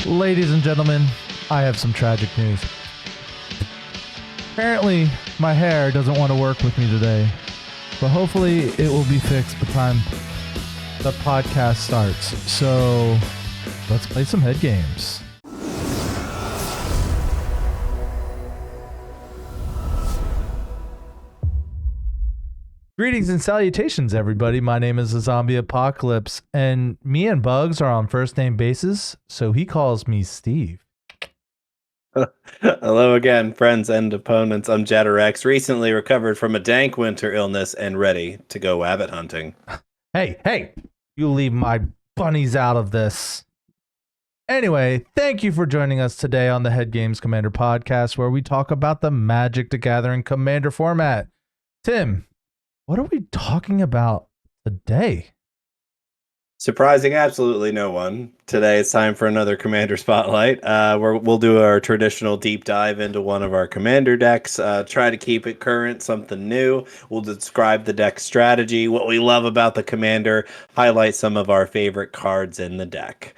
Ladies and gentlemen, I have some tragic news. Apparently, my hair doesn't want to work with me today, but hopefully it will be fixed by the time the podcast starts. So, let's play some head games. Greetings and salutations, everybody. My name is the Zombie Apocalypse, and me and Bugs are on first name basis, so he calls me Steve. Hello again, friends and opponents. I'm Jetterex, recently recovered from a dank winter illness and ready to go rabbit hunting. Hey, you leave my bunnies out of this. Anyway, thank you for joining us today on the Head Games Commander podcast, where we talk about the Magic the Gathering Commander format. Tim, what are we talking about today? Surprising absolutely no one. Today it's time for another Commander Spotlight. We'll do our traditional deep dive into one of our Commander decks, try to keep it current, something new. We'll describe the deck strategy, what we love about the Commander, highlight some of our favorite cards in the deck.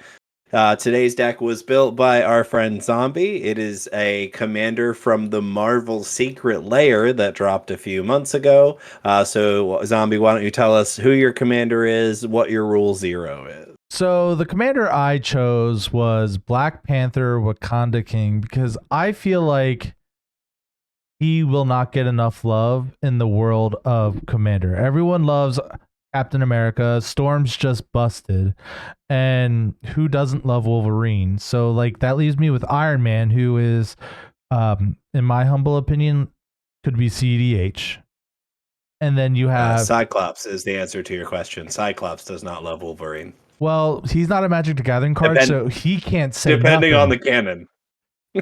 Today's deck was built by our friend Zombie. It is a commander from the Marvel Secret Lair that dropped a few months ago. So, Zombie, why don't you tell us who your commander is, what your rule 0 is? So the commander I chose was Black Panther Wakanda King because I feel like he will not get enough love in the world of Commander. Everyone loves Captain America. Storm's just busted. And who doesn't love Wolverine? So like that leaves me with Iron Man, who is, in my humble opinion, could be CDH. And then you have Cyclops is the answer to your question. Cyclops does not love Wolverine. Well, he's not a Magic the Gathering card, so he can't say depending nothing. on the canon.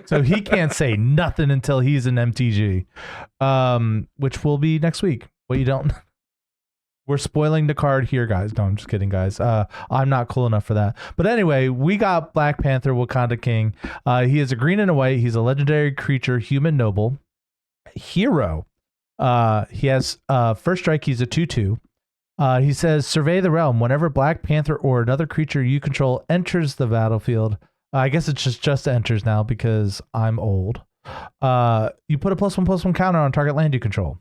So he can't say nothing until he's an MTG, which will be next week. Well, you don't. We're spoiling the card here, guys. No, I'm just kidding, guys. I'm not cool enough for that. But anyway, we got Black Panther Wakanda King. He is a green and a white. He's a legendary creature, human noble, hero. He has first strike. He's a 2/2. He says, survey the realm. Whenever Black Panther or another creature you control enters the battlefield, I guess it's just enters now because I'm old. You put a +1/+1 counter on target land you control.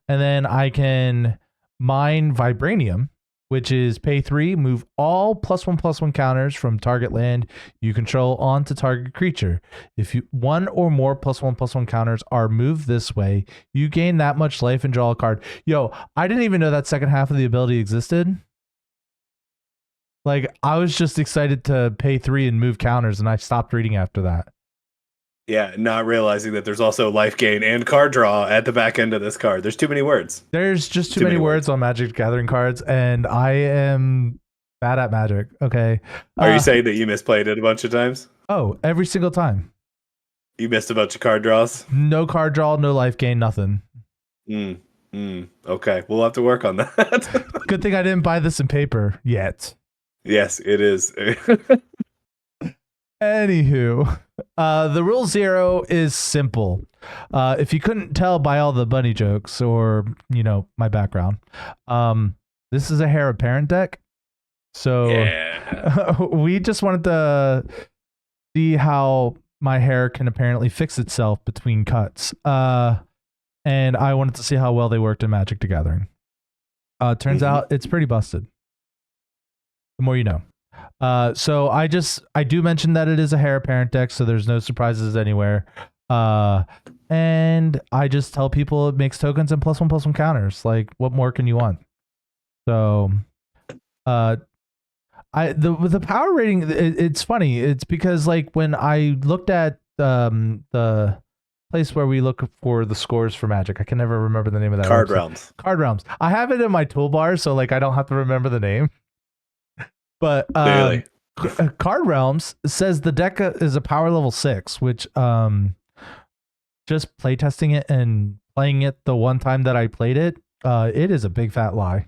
And then I can mine Vibranium, which is pay 3, move all +1/+1 counters from target land you control onto target creature. If one or more +1/+1 counters are moved this way, you gain that much life and draw a card. Yo, I didn't even know that second half of the ability existed. Like, I was just excited to pay 3 and move counters, and I stopped reading after that. Yeah, not realizing that there's also life gain and card draw at the back end of this card. There's too many words. There's just too many words on Magic Gathering cards, and I am bad at Magic, okay? Are you saying that you misplayed it a bunch of times? Oh, every single time. You missed a bunch of card draws? No card draw, no life gain, nothing. Okay, we'll have to work on that. Good thing I didn't buy this in paper yet. Yes, it is. Anywho, the rule 0 is simple. If you couldn't tell by all the bunny jokes or, my background, this is a Hare apparent deck. So yeah. We just wanted to see how my hair can apparently fix itself between cuts. And I wanted to see how well they worked in Magic the Gathering. Turns out it's pretty busted. The more you know. So I do mention that it is a Hare apparent deck, so there's no surprises anywhere. And I just tell people it makes tokens and +1/+1 counters. Like, what more can you want? So, the power rating, it's funny. It's because like when I looked at the place where we look for the scores for Magic, I can never remember the name of that. Card Realms. Card Realms. I have it in my toolbar, so like I don't have to remember the name. But Card Realms says the deck is a power level 6, which just playtesting it and playing it the one time that I played it, it is a big fat lie.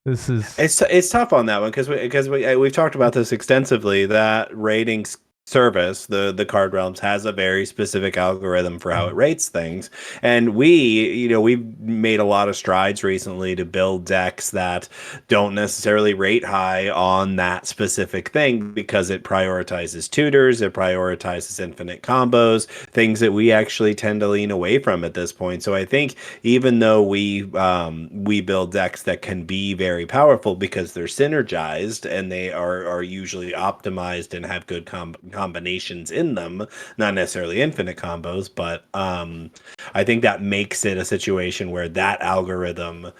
It's tough on that one because we've talked about this extensively. That ratings service, the card realms, has a very specific algorithm for how it rates things. And we've made a lot of strides recently to build decks that don't necessarily rate high on that specific thing because it prioritizes tutors, it prioritizes infinite combos, things that we actually tend to lean away from at this point. So I think even though we build decks that can be very powerful because they're synergized and they are usually optimized and have good combinations in them, not necessarily infinite combos, but I think that makes it a situation where that algorithm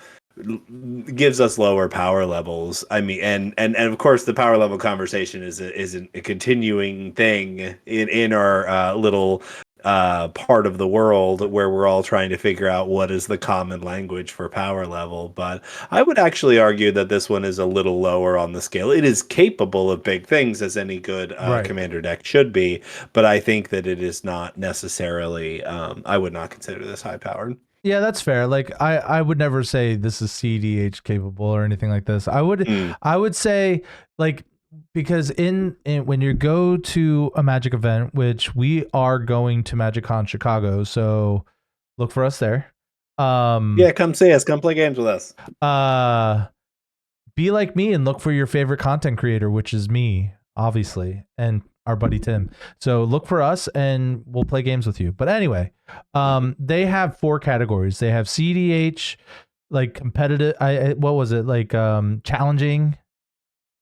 gives us lower power levels. I mean, and of course, the power level conversation is a continuing thing in our little part of the world where we're all trying to figure out what is the common language for power level. But I would actually argue that this one is a little lower on the scale. It is capable of big things, as any good Right. commander deck should be, but I think that it is not necessarily. I would not consider this high powered. Yeah, that's fair. Like I would never say this is CDH capable or anything like this. I would say like because in when you go to a Magic event, which we are going to MagicCon Chicago, so look for us there. Yeah, come see us. Come play games with us. Be like me and look for your favorite content creator, which is me, obviously, and our buddy Tim. So look for us and we'll play games with you. But anyway, they have 4 categories. They have CDH, like competitive. What was it? Like challenging,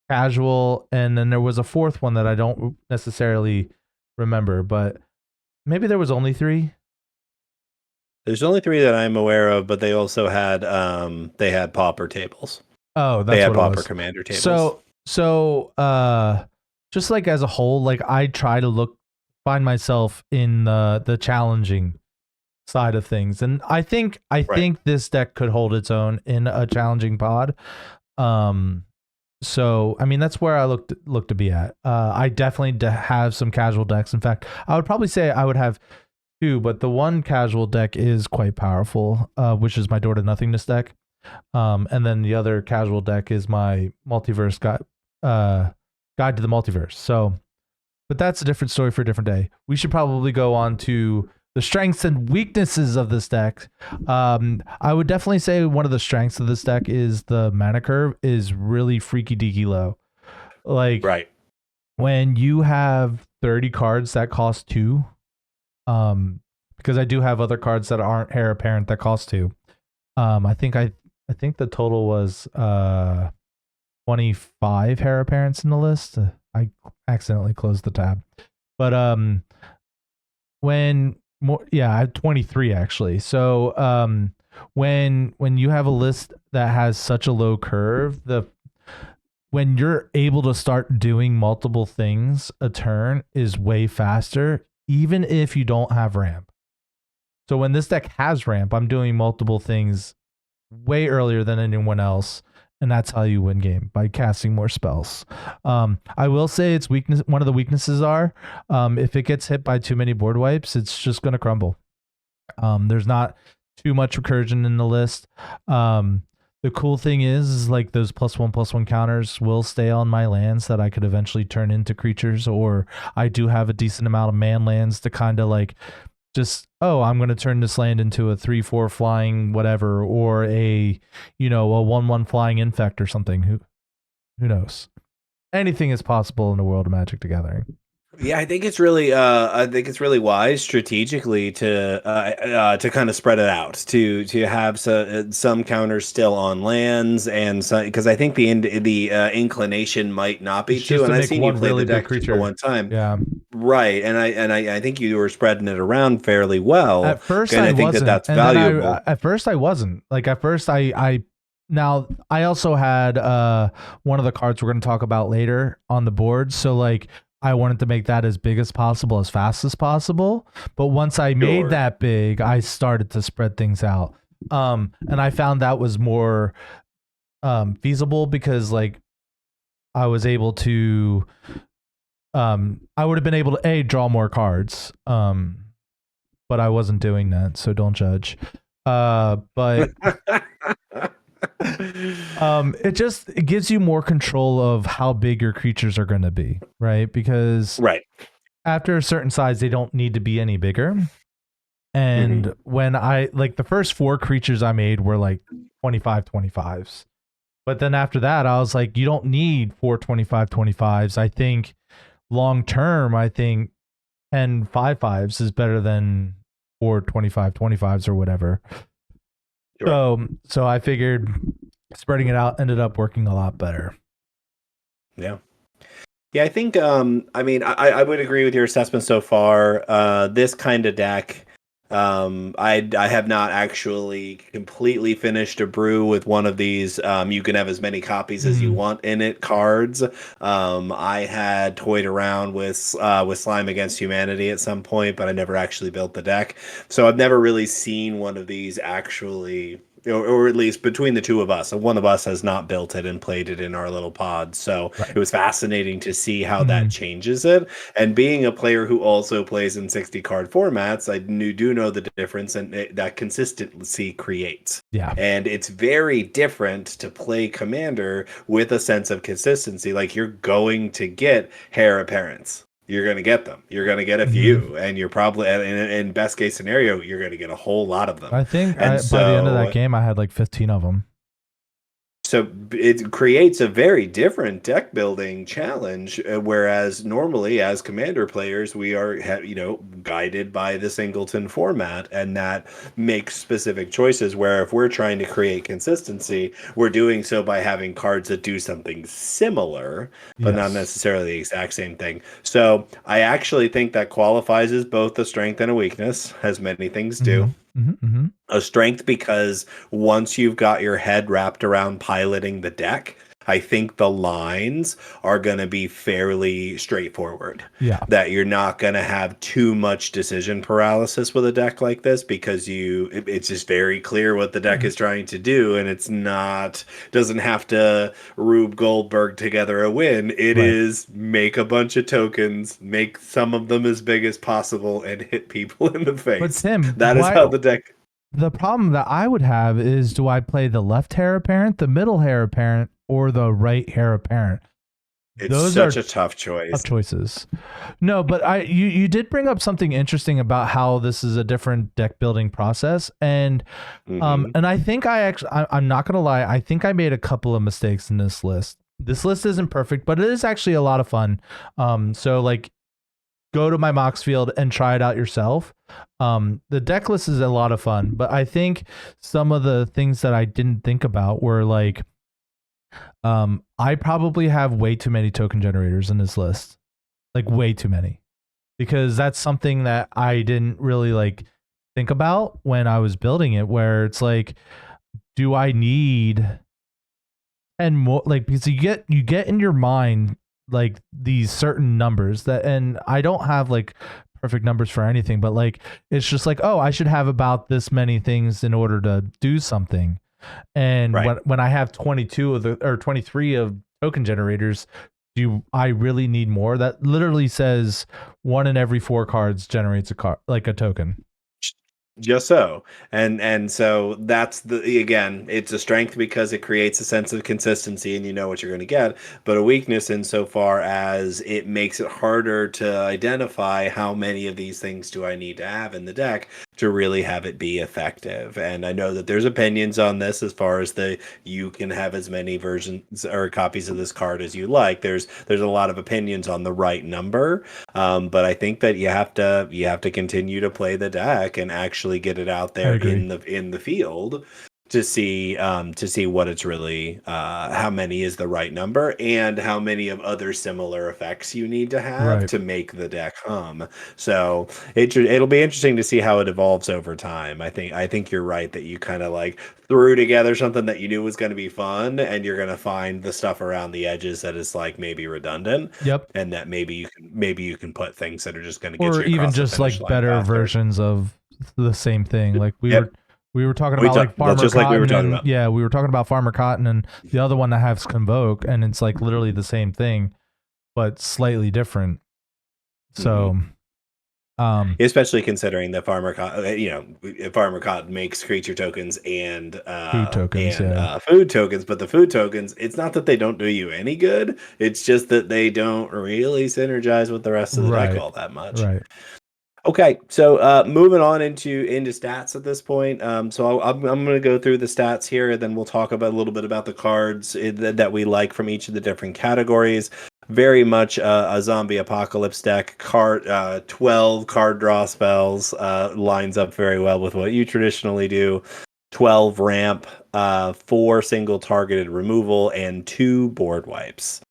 casual, and then there was a 4th one that I don't necessarily remember, but maybe there was only 3. There's only 3 that I'm aware of, but they also had they had pauper tables. Oh, They that's had what it pauper was. commander tables. So just like as a whole, like I try to find myself in the challenging side of things, and I think this deck could hold its own in a challenging pod. So I mean that's where I look to be at. I definitely have some casual decks. In fact, I would probably say I would have 2, but the one casual deck is quite powerful, which is my Door to Nothingness deck. And then the other casual deck is my multiverse guide to the multiverse. So, but that's a different story for a different day. We should probably go on to the strengths and weaknesses of this deck. I would definitely say one of the strengths of this deck is the mana curve is really freaky deaky low. Like when you have 30 cards that cost 2, because I do have other cards that aren't heir apparent that cost 2. I think the total was 25 heir apparents in the list. I accidentally closed the tab. But I have 23 actually. So when you have a list that has such a low curve, when you're able to start doing multiple things a turn is way faster, even if you don't have ramp. So when this deck has ramp, I'm doing multiple things way earlier than anyone else, and that's how you win game, by casting more spells. I will say its weakness. One of the weaknesses are if it gets hit by too many board wipes, it's just going to crumble. There's not too much recursion in the list. The cool thing is like those +1/+1 counters will stay on my lands that I could eventually turn into creatures, or I do have a decent amount of man lands to kind of like just, I'm going to turn this land into a 3/4 flying whatever, or a 1/1 flying infect or something. Who knows? Anything is possible in the world of Magic the Gathering. Yeah, I think it's really wise strategically to kind of spread it out, to have some counters still on lands, and because I think the inclination might not be to, and I've seen you play the deck for one time. Yeah. Right, and I think you were spreading it around fairly well. At first, and I think wasn't. that's And valuable. at first, I wasn't. Like at first, I now I also had one of the cards we're going to talk about later on the board. So like I wanted to make that as big as possible, as fast as possible. But once I made that big, I started to spread things out. And I found that was more feasible because like I was able to I would have been able to draw more cards. But I wasn't doing that, so don't judge. But it gives you more control of how big your creatures are going to be, right? Because after a certain size, they don't need to be any bigger. And when I like the first 4 creatures I made were like 25/25s. But then after that, I was like, you don't need 4 25/25s. I think long term, I think 10 5/5s is better than 4 25/25s or whatever. Sure. So I figured spreading it out ended up working a lot better. Yeah. Yeah, I think I mean I would agree with your assessment so far. This kind of deck, I have not actually completely finished a brew with one of these. You can have as many copies as you want in it cards. I had toyed around with Slime Against Humanity at some point, but I never actually built the deck. So I've never really seen one of these actually, or at least between the two of us. One of us has not built it and played it in our little pod. So it was fascinating to see how that changes it. And being a player who also plays in 60 card formats, I do know the difference, and that consistency creates. Yeah. And it's very different to play Commander with a sense of consistency. Like, you're going to get heir apparents. You're going to get them. You're going to get a few, and you're probably, in best case scenario, you're going to get a whole lot of them. I think by the end of that game, I had like 15 of them. So it creates a very different deck building challenge, whereas normally as Commander players, we are, guided by the singleton format, and that makes specific choices, where if we're trying to create consistency, we're doing so by having cards that do something similar, but not necessarily the exact same thing. So I actually think that qualifies as both a strength and a weakness, as many things do. A strength because once you've got your head wrapped around piloting the deck, I think the lines are going to be fairly straightforward. Yeah. That you're not going to have too much decision paralysis with a deck like this, because it's just very clear what the deck is trying to do, and doesn't have to Rube Goldberg together a win. It is make a bunch of tokens, make some of them as big as possible, and hit people in the face. But Tim, that is how the deck... The problem that I would have is, do I play the left heir apparent, the middle heir apparent, or the right heir apparent? Those are a tough choice. Tough choices. No, but you did bring up something interesting about how this is a different deck building process, and and I think I'm not gonna lie, I think I made a couple of mistakes in this list. This list isn't perfect, but it is actually a lot of fun. So like, go to my Mox field and try it out yourself. The deck list is a lot of fun, but I think some of the things that I didn't think about were like, I probably have way too many token generators in this list, like way too many, because that's something that I didn't really like think about when I was building it, where it's like, do I need, and more, like, because you get in your mind like these certain numbers that, and I don't have like perfect numbers for anything, but like, it's just like, oh, I should have about this many things in order to do something. And when I have 22 of or 23 of token generators, do I really need more? That literally says 1 in every 4 cards generates a card, like a token. Just so. And so that's again, it's a strength because it creates a sense of consistency and you know what you're going to get, but a weakness insofar as it makes it harder to identify how many of these things do I need to have in the deck to really have it be effective. And I know that there's opinions on this as far as you can have as many versions or copies of this card as you like. There's a lot of opinions on the right number, but I think that you have to continue to play the deck and actually get it out there in the field to see what it's really, how many is the right number and how many of other similar effects you need to have to make the deck hum. So it'll be interesting to see how it evolves over time. I think you're right that you kind of like threw together something that you knew was going to be fun, and you're going to find the stuff around the edges that is like maybe redundant. Yep. And that maybe you can put things that are just going to get you, or even just like better faster versions of the same thing. Like we were talking about like Farmer just Cotton. Like we were talking about. Yeah, we were talking about Farmer Cotton and the other one that has Convoke, and it's like literally the same thing, but slightly different. So, Especially considering that Farmer Cotton makes creature tokens and Food tokens, yeah. food tokens, but the food tokens, it's not that they don't do you any good. It's just that they don't really synergize with the rest of the deck Right. all that much. Right. Okay, so moving on into stats at this point. So I'm going to go through the stats here, and then we'll talk about a little bit about the cards that we like from each of the different categories. Very much a zombie apocalypse deck. 12 card draw spells lines up very well with what you traditionally do. 12 ramp, 4 single targeted removal, and 2 board wipes.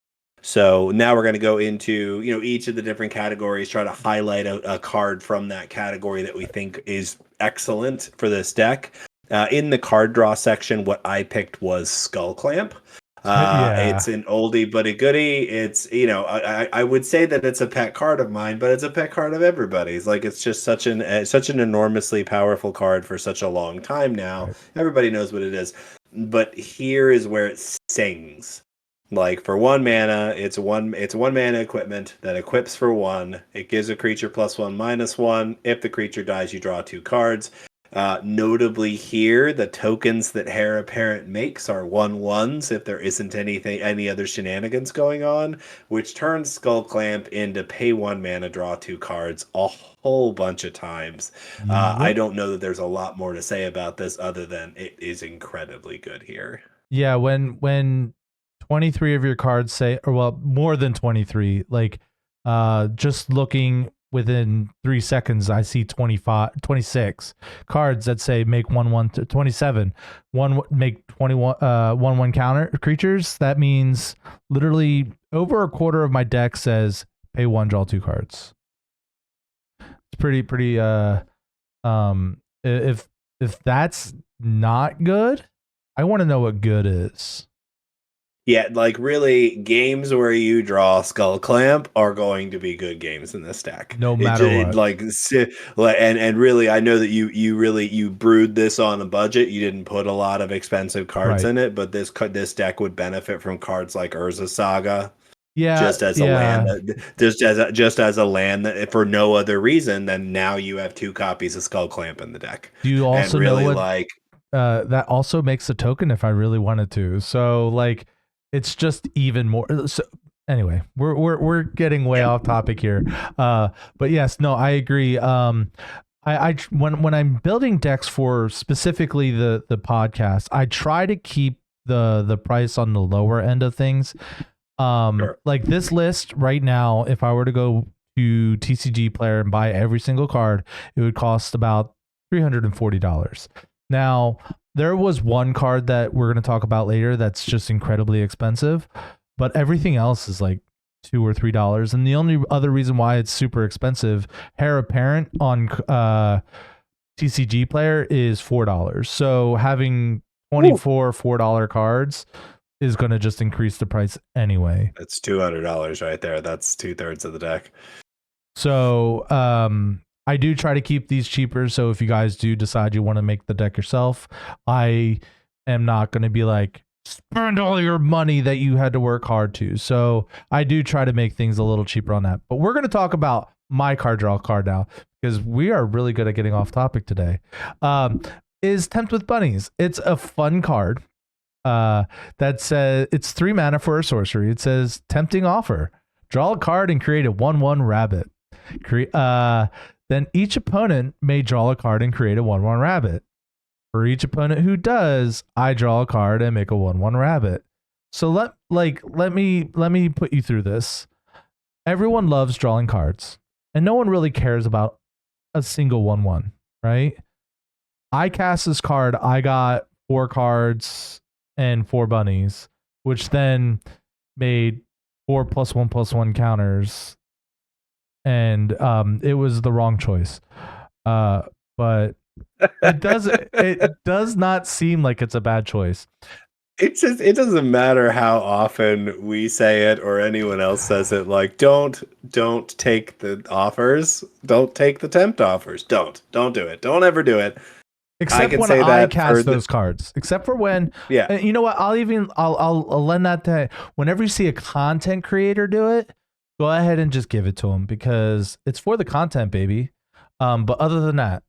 So now we're going to go into each of the different categories, try to highlight a card from that category that we think is excellent for this deck. In the card draw section, what I picked was Skull Clamp. It's an oldie but a goodie. It's I would say that it's a pet card of mine, but it's a pet card of everybody's. Like, it's just such an enormously powerful card for such a long time now. Right. Everybody knows what it is, but here is where it sings. Like, for 1 mana, it's one mana equipment that equips for 1. It gives a creature +1/-1. If the creature dies, you draw 2 cards. Notably here, the tokens that Hare Apparent makes are 1/1s if there isn't any other shenanigans going on, which turns Skull Clamp into pay 1 mana, draw 2 cards a whole bunch of times. I don't know that there's a lot more to say about this other than it is incredibly good here. Yeah, when 23 of your cards say, or well, more than 23, like just looking within 3 seconds, I see 26 cards that say make 1/1 to 27. Make 21 1/1 counter creatures. That means literally over a quarter of my deck says pay 1, draw 2 cards. It's pretty if that's not good, I want to know what good is. Yeah, like, really, games where you draw Skull Clamp are going to be good games in this deck. No matter what. And really, I know that you brewed this on a budget. You didn't put a lot of expensive cards in it, but this deck would benefit from cards like Urza Saga. Yeah, just as a land, just as a land that, for no other reason than now you have 2 copies of Skull Clamp in the deck. Do you also really know what that also makes a token if I really wanted to? So, like, it's just even more. So anyway, we're getting way off topic here. But yes, no, I agree. I when I'm building decks for specifically the podcast, I try to keep the price on the lower end of things. Sure. Like this list right now, if I were to go to TCG Player and buy every single card, it would cost about $340. Now, there was one card that we're going to talk about later that's just incredibly expensive, but everything else is like $2 or $3. And the only other reason why it's super expensive, Hare Apparent on TCG Player is $4. So having 24 $4 cards is going to just increase the price anyway. That's $200 right there. That's 2/3 of the deck. So I do try to keep these cheaper. So if you guys do decide you want to make the deck yourself, I am not going to be like, spend all your money that you had to work hard to. So I do try to make things a little cheaper on that. But we're going to talk about my card draw card now, because we are really good at getting off topic today. Is Tempt with Bunnies. It's a fun card. That says it's 3 mana for a sorcery. It says tempting offer. Draw a card and create a 1/1 rabbit. Then each opponent may draw a card and create a 1/1 rabbit. For each opponent who does, I draw a card and make a 1/1 rabbit. So let me put you through this. Everyone loves drawing cards, and no one really cares about a single 1/1, right? I cast this card. I got 4 cards and 4 bunnies, which then made 4 +1/+1 counters, and it was the wrong choice. But it does not seem like it's a bad choice. It doesn't matter how often we say it or anyone else says it. Like, don't take the offers. Don't take the tempt offers. Don't do it. Don't ever do it. Except when I cast those cards. Except for when, you know what? I'll lend that to, whenever you see a content creator do it, go ahead and just give it to them, because it's for the content, baby. But other than that,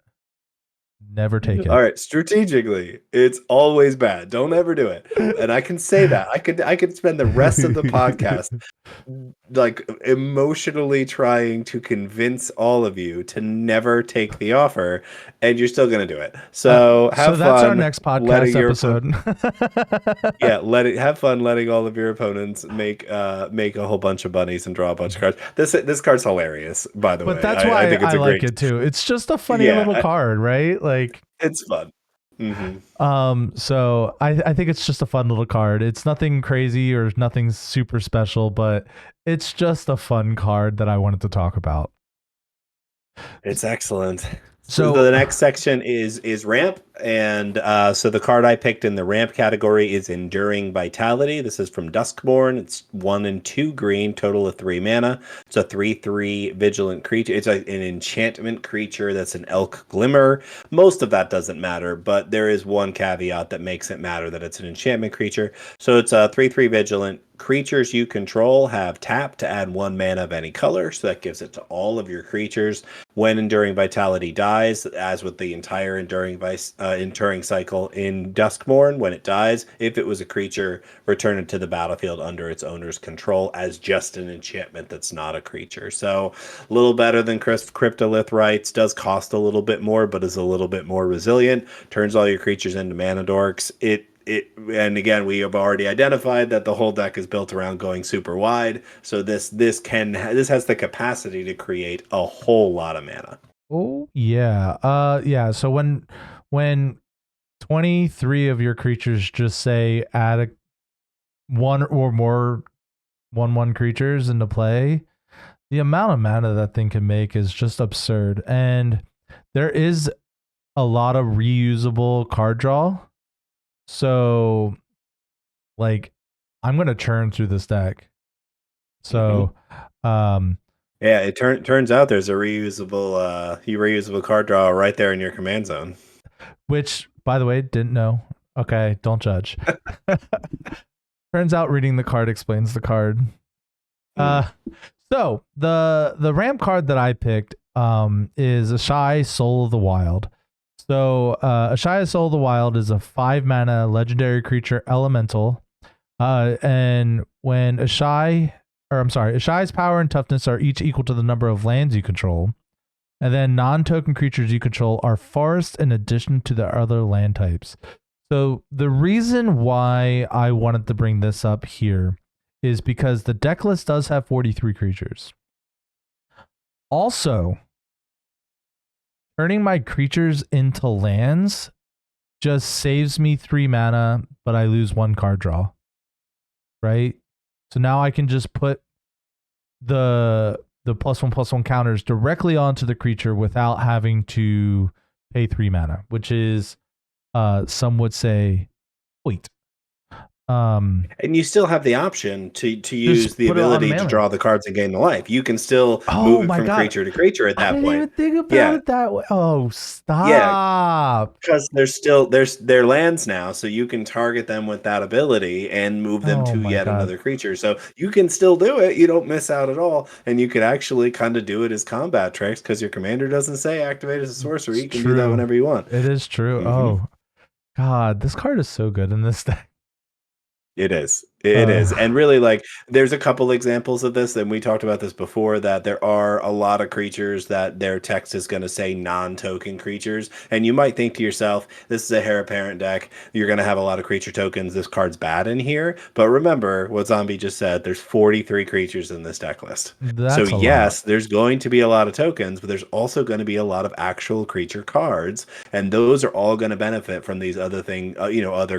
never take All it. right, strategically, it's always bad. Don't ever do it. And I can say that. I could spend the rest of the podcast like emotionally trying to convince all of you to never take the offer, and you're still gonna do it. So So have that's our fun next podcast letting your episode. let it have fun letting all of your opponents make a whole bunch of bunnies and draw a bunch of cards. This card's hilarious, by the But way. that's I why think it's I a like great, it too. It's just a funny yeah, little card, right? Like, it's fun. Hmm. so I think it's just a fun little card. It's nothing crazy or nothing super special, but it's just a fun card that I wanted to talk about. It's excellent. So So, the next section is ramp, and so the card I picked in the ramp category is Enduring Vitality. This is from Duskborn. It's 1 and 2 green, total of 3 mana. It's a 3/3 vigilant creature. It's an enchantment creature that's an Elk Glimmer. Most of that doesn't matter, but there is one caveat that makes it matter that it's an enchantment creature. So it's a 3/3 vigilant. Creatures you control have tap to add 1 mana of any color, so that gives it to all of your creatures. When Enduring Vitality dies, as with the entire Enduring cycle in Duskmourn, when it dies, if it was a creature, return it to the battlefield under its owner's control as just an enchantment that's not a creature. So a little better than Cryptolith Rites, does cost a little bit more, but is a little bit more resilient, turns all your creatures into mana dorks. And again, we have already identified that the whole deck is built around going super wide, so this has the capacity to create a whole lot of mana. oh yeah, yeah. So when 23 of your creatures just say add one or more 1/1 creatures into play, the amount of mana that thing can make is just absurd. And there is a lot of reusable card draw. So, like, I'm gonna churn through this deck. So, Yeah, it turns out there's a reusable card draw right there in your command zone. which, by the way, didn't know. Okay, don't judge. Turns out reading the card explains the card. Mm. So the ramp card that I picked is Ashai Soul of the Wild. So Ashai Soul of the Wild is a 5 mana legendary creature elemental. And when Ashai's power and toughness are each equal to the number of lands you control. And then non-token creatures you control are forests in addition to the other land types. So the reason why I wanted to bring this up here is because the deck list does have 43 creatures. Also, turning my creatures into lands just saves me 3 mana, but I lose 1 card draw. Right? So now I can just put the +1/+1 counters directly onto the creature without having to pay 3 mana, which is some would say wait. And you still have the option to use Just the put it on ability to mana. draw the cards and gain the life. You can still Oh move it my from god. creature to creature at I that didn't point. even think about Yeah, it that way. Oh, yeah, stop. because they're lands now, so you can target them with that ability and move them Oh to my yet god. another creature. So you can still do it. You don't miss out at all, and you could actually kind of do it as combat tricks because your commander doesn't say activate as a sorcery. It's You can do that true. whenever you want. It is true. Hmm. Oh god, this card is so good in this deck. It is. It is. Uh And really, like, there's a couple examples of this, and we talked about this before, that there are a lot of creatures that their text is going to say non-token creatures. And you might think to yourself, this is a Hare Parent deck. You're going to have a lot of creature tokens. This card's bad in here. But remember what Zombie just said. There's 43 creatures in this deck list. So that's a lot. yes, there's going to be a lot of tokens, but there's also going to be a lot of actual creature cards. And those are all going to benefit from these other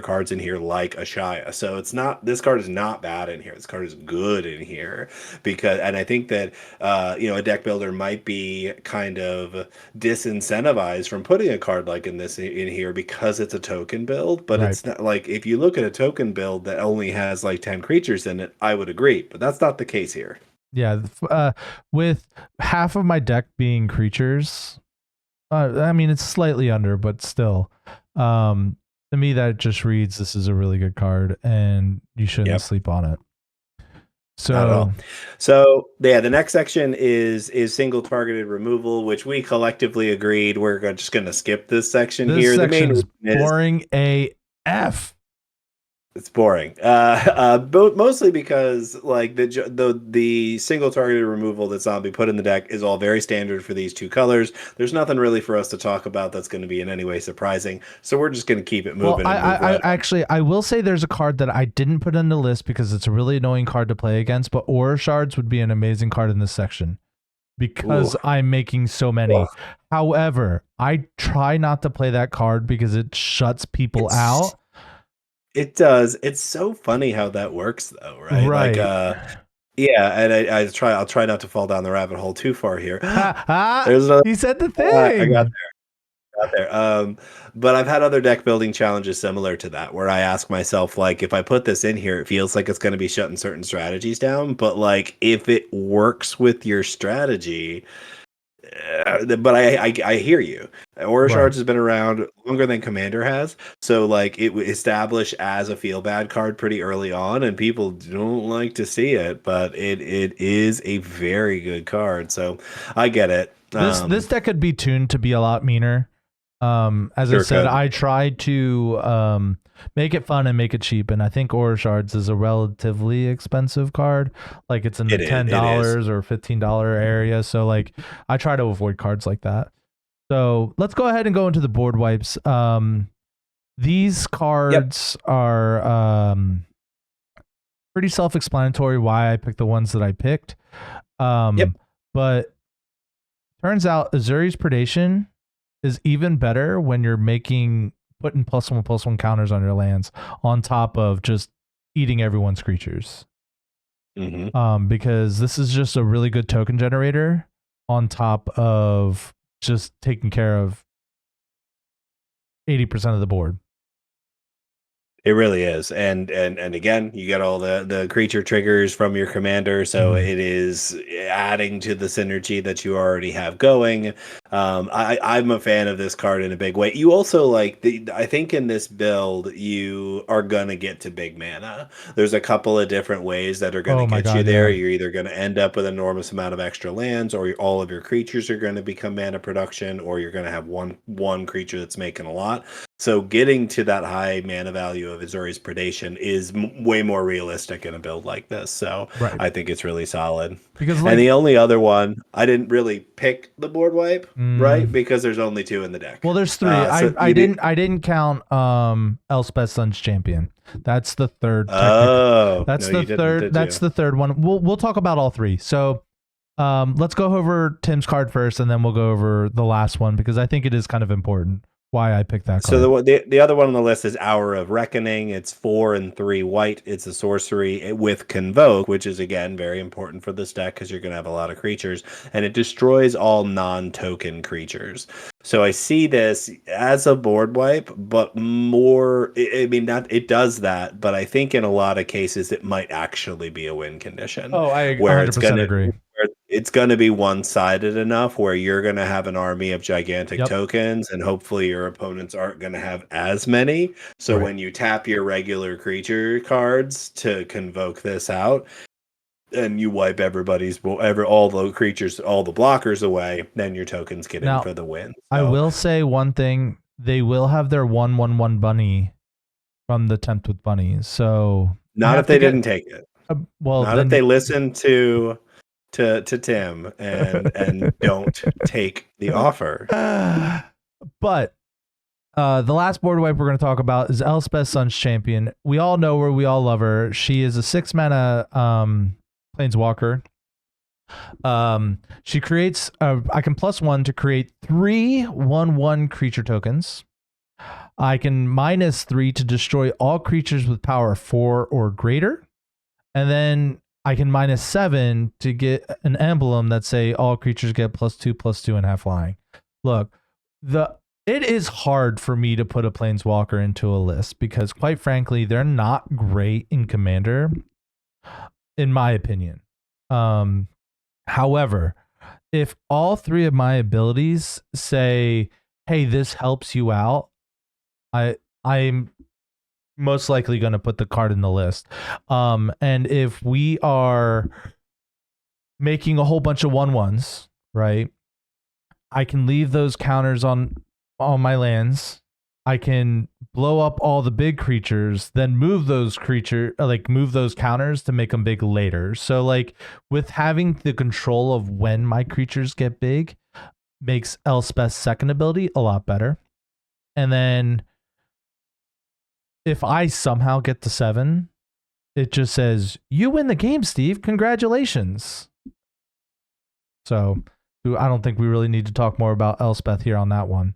cards in here like Ashaya. So it's not, this card is not bad in here. This card is good in here and I think that a deck builder might be kind of disincentivized from putting a card like in here because it's a token build. But Right. it's not like, if you look at a token build that only has like 10 creatures in it, I would agree, but that's not the case here. Yeah, with half of my deck being creatures, I mean it's slightly under, but still, to me that just reads this is a really good card, and you shouldn't Yep. sleep on it. Not at So all. So yeah, the next section is single targeted removal, which we collectively agreed just going to skip this section this here. The main section's reason is boring AF. it's boring. Mostly because like the single targeted removal that zombie put in the deck is all very standard for these two colors. There's nothing really for us to talk about that's going to be in any way surprising. So we're just going to keep it Well, moving and move right on. actually I will say there's a card that I didn't put in the list because it's a really annoying card to play against, but Aura Shards would be an amazing card in this section Ooh. because I'm making so many. Ugh. However, I try not to play that card because it shuts people It's out. it does. It's so funny how that works though, right? Like Right. yeah, and I'll try not to fall down the rabbit hole too far here. Ha, ha, There's another he said the I got thing. there. But I've had other deck building challenges similar to that where I ask myself, like, if I put this in here, it feels like it's going to be shutting certain strategies down. But like, if it works with your strategy, but I hear you. Aura Right. Shards has been around longer than Commander has, so like it was established as a feel bad card pretty early on, and people don't like to see it, but it is a very good card. So I get it. This deck could be tuned to be a lot meaner. As I Sure said, could. I tried to make it fun and make it cheap, and I think Aura Shards is a relatively expensive card. Like it's in the It is. It is. $10 or $15 area. So like I try to avoid cards like that. So let's go ahead and go into the board wipes. These Yep. cards are pretty self-explanatory why I picked the ones that I picked. Yep. But turns out Azuri's Predation is even better when you're putting +1/+1 counters on your lands on top of just eating everyone's creatures. Because this is just a really good token generator on top of just taking care of 80% of the board. It really is, and again, you get all the creature triggers from your commander, so it is adding to the synergy that you already have going. I'm a fan of this card in a big way. You also like I think in this build you are gonna get to big mana. There's a couple of different ways that are gonna Oh my get you god, there. yeah. You're either gonna end up with an enormous amount of extra lands, or all of your creatures are going to become mana production, or you're going to have one creature that's making a lot. So getting to that high mana value of Azuri's Predation is way more realistic in a build like this. So Right. I think it's really solid. Because And the only other one, I didn't really pick the board wipe, right? Because there's only two in the deck. Well, there's three. So I didn't count Elspeth Sun's Champion. That's the third Oh, That's no, the you didn't, third did that's you? the third one. We'll talk about all three. So let's go over Tim's card first and then we'll go over the last one because I think it is kind of important why I picked that card. So the other one on the list is Hour of Reckoning. It's 4 and 3 white. It's a sorcery with Convoke, which is again very important for this deck because you're going to have a lot of creatures, and it destroys all non-token creatures. So I see this as a board wipe, but more. I mean, not it does that, but I think in a lot of cases it might actually be a win condition. Oh, I where it's 100% gonna agree. it's going to be one-sided enough where you're going to have an army of gigantic tokens, and hopefully your opponents aren't going to have as many. So when you tap your regular creature cards to convoke this out, and you wipe all the creatures, all the blockers away, then your tokens get in for the win. So, I will say one thing: they will have their 1/1/1 bunny from the Tempt with Bunnies. So not if they didn't take it. Well, not then if they listen to Tim and don't take the offer. But the last board wipe we're going to talk about is Elspeth Sun's Champion. We all know her. We all love her. She is a 6 mana planeswalker. She creates I can +1 to create 3 1/1 creature tokens. I can -3 to destroy all creatures with power 4 or greater. And then I can -7 to get an emblem that say all creatures get +2/+2 and have flying. Look, it is hard for me to put a planeswalker into a list because quite frankly, they're not great in Commander, in my opinion. However, if all 3 of my abilities say, hey, this helps you out, I'm most likely going to put the card in the list. And if we are making a whole bunch of 1/1s, right? I can leave those counters on my lands. I can blow up all the big creatures, then move those counters to make them big later. So like with having the control of when my creatures get big makes Elspeth's second ability a lot better. And then if I somehow get to 7, it just says, "You win the game, Steve. Congratulations." So I don't think we really need to talk more about Elspeth here on that one.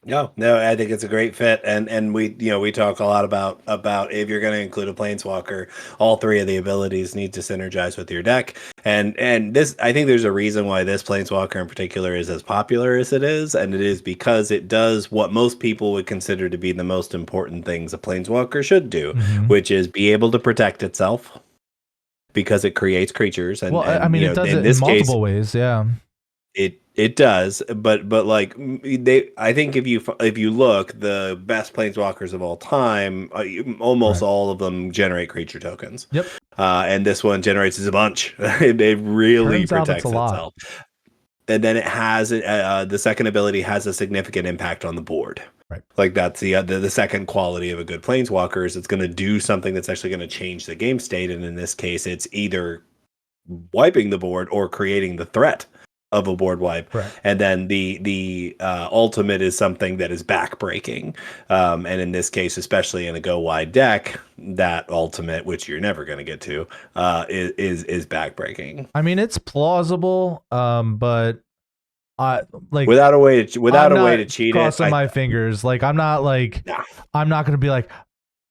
No, I think it's a great fit, and we talk a lot about if you're going to include a planeswalker, all 3 of the abilities need to synergize with your deck, and this, I think there's a reason why this planeswalker in particular is as popular as it is, and it is because it does what most people would consider to be the most important things a planeswalker should do, which is be able to protect itself because it creates creatures, and I mean, it does it in multiple ways, yeah. It does, but like I think if you look, the best planeswalkers of all time, almost all of them generate creature tokens. Yep. And this one generates a bunch. It really protects itself. And then it has the second ability has a significant impact on the board. Right. Like that's the second quality of a good planeswalker is it's going to do something that's actually going to change the game state, and in this case, it's either wiping the board or creating the threat of a board wipe. Right. And then the ultimate is something that is backbreaking. And in this case, especially in a go wide deck, that ultimate, which you're never going to get to, is backbreaking. I mean, it's plausible, but I like without a way to cheat crossing my fingers. Like I'm not going to be like,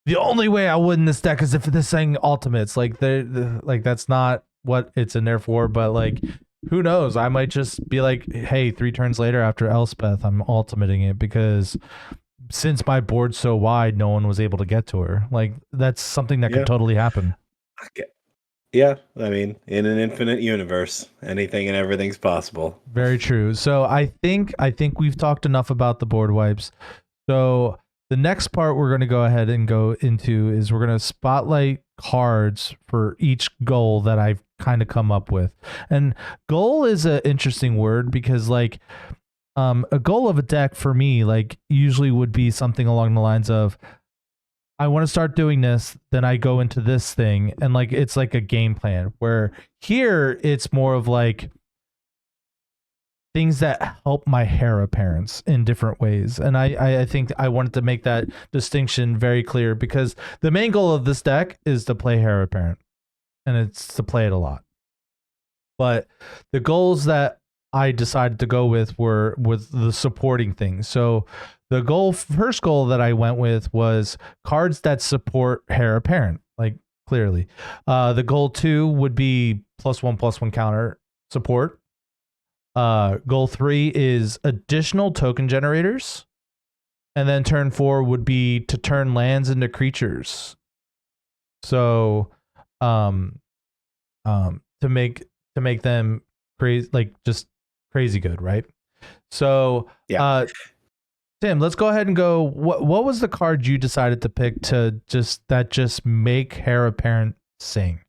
the only way I win this deck is if this thing ultimates. Like like that's not what it's in there for. But like, who knows? I might just be like, hey, 3 turns later after Elspeth, I'm ultimating it because since my board's so wide, no one was able to get to her. Like that's something that could totally happen. Okay. Yeah, I mean, in an infinite universe, anything and everything's possible. Very true. So I think we've talked enough about the board wipes. So the next part we're going to go ahead and go into is we're going to spotlight cards for each goal that I've kind of come up with. And goal is an interesting word because like a goal of a deck for me like usually would be something along the lines of I want to start doing this, then I go into this thing, and like it's like a game plan, where here it's more of like things that help my heir appearance in different ways. And I think I wanted to make that distinction very clear because the main goal of this deck is to play heir apparent, and it's to play it a lot. But the goals that I decided to go with were the supporting things. So the first goal that I went with was cards that support heir apparent, like clearly. The goal 2 would be +1/+1 counter support. Goal 3 is additional token generators. And then turn 4 would be to turn lands into creatures. So to make them crazy, like just crazy good, right? So yeah. Tim, let's go ahead and go. What was the card you decided to pick to just make heir apparent sing?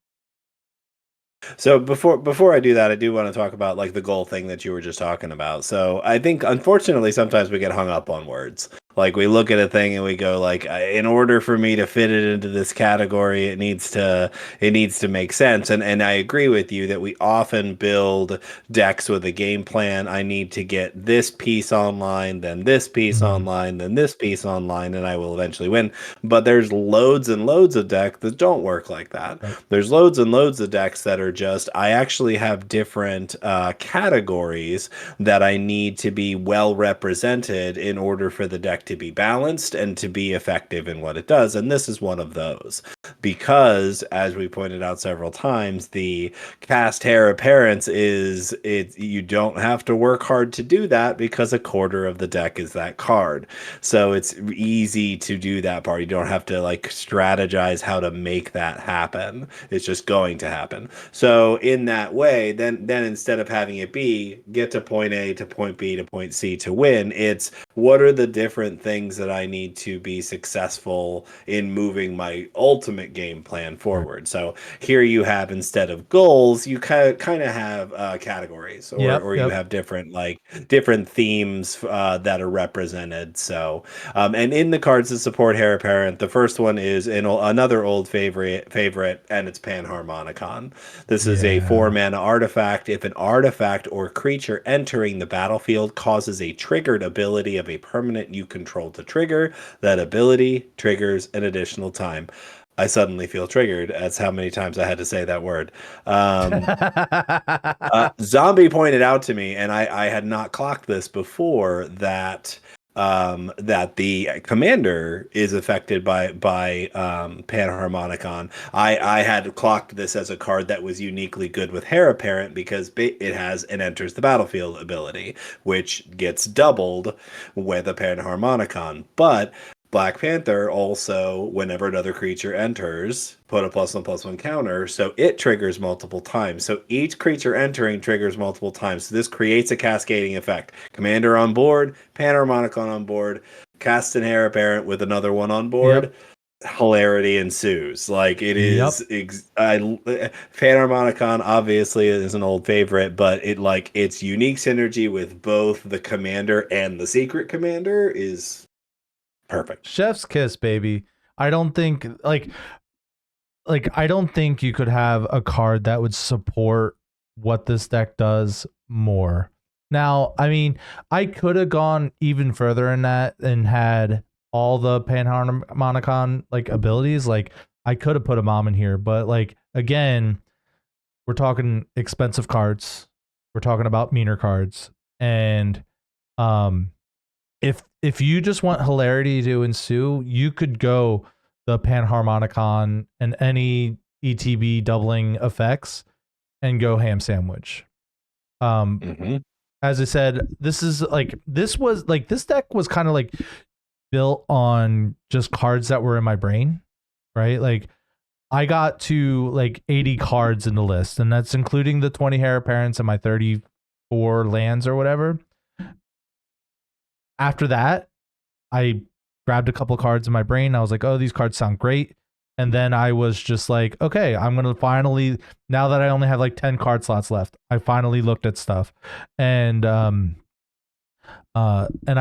So before I do that, I do want to talk about like the goal thing that you were just talking about. So I think unfortunately sometimes we get hung up on words. Like we look at a thing and we go like, in order for me to fit it into this category, it needs to make sense. And I agree with you that we often build decks with a game plan. I need to get this piece online, then this piece online, then this piece online, and I will eventually win. But there's loads and loads of decks that don't work like that. Right. There's loads and loads of decks that are just, I actually have different categories that I need to be well represented in order for the deck to be balanced and to be effective in what it does, and this is one of those. because, as we pointed out several times, the cast Hare appearance is it. You don't have to work hard to do that because a quarter of the deck is that card. So it's easy to do that part. You don't have to like strategize how to make that happen. It's just going to happen. So in that way, then instead of having it be get to point A to point B to point C to win, it's what are the different things that I need to be successful in moving my ultimate game plan Right. forward. So here you have, instead of goals, you kind of have categories, Yep. or you Yep. have different themes that are represented. So and in the cards that support Heir Apparent, the first one is another old favorite, and it's Panharmonicon. This is a Yeah. 4 mana artifact. If an artifact or creature entering the battlefield causes a triggered ability of a permanent you control to trigger, that ability triggers an additional time. I suddenly feel triggered. That's how many times I had to say that word. Um, Zombie pointed out to me, and I had not clocked this before, that that the commander is affected by Panharmonicon. I had clocked this as a card that was uniquely good with Heir Apparent because it has an enters the battlefield ability, which gets doubled with a Panharmonicon. But Black Panther also, whenever another creature enters, put a +1/+1 counter, so it triggers multiple times. So each creature entering triggers multiple times. So this creates a cascading effect. Commander on board, Panharmonicon on board, cast an Heir Apparent with another one on Yep. board. Hilarity ensues. Like it Yep. is. Panharmonicon obviously is an old favorite, but its unique synergy with both the commander and the secret commander is perfect. Chef's kiss, baby. I don't think I don't think you could have a card that would support what this deck does more. Now, I mean, I could have gone even further in that and had all the Panharmonicon like abilities. Like I could have put a mom in here, but like again, we're talking expensive cards. We're talking about meaner cards. And um if you just want hilarity to ensue, you could go the Panharmonicon and any ETB doubling effects and go ham sandwich. Um, Mm-hmm. as I said, this deck was kind of like built on just cards that were in my brain, right? Like I got to like 80 cards in the list, and that's including the 20 Heir Apparents and my 34 lands or whatever. After that, I grabbed a couple cards in my brain. I was like, oh, these cards sound great. And then I was just like, okay, I'm going to finally, now that I only have like 10 card slots left, I finally looked at stuff. And I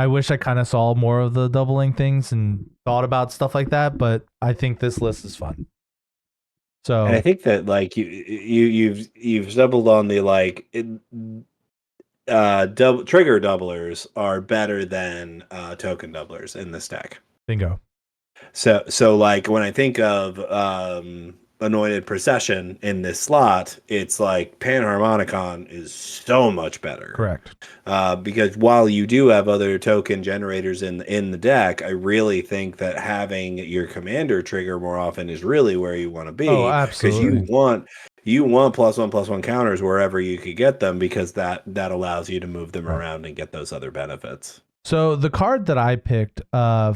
wish I kind of saw more of the doubling things and thought about stuff like that, but I think this list is fun. And I So think that like you've stumbled on the double trigger doublers are better than token doublers in this deck. bingo. So like when I think of Anointed Procession in this slot, it's like Panharmonicon is so much better. Correct. Because while you do have other token generators in the deck, I really think that having your commander trigger more often is really where you want to Oh, be, because absolutely. you want +1/+1 counters wherever you could get them, because that allows you to move them Right. around and get those other benefits. So the card that I picked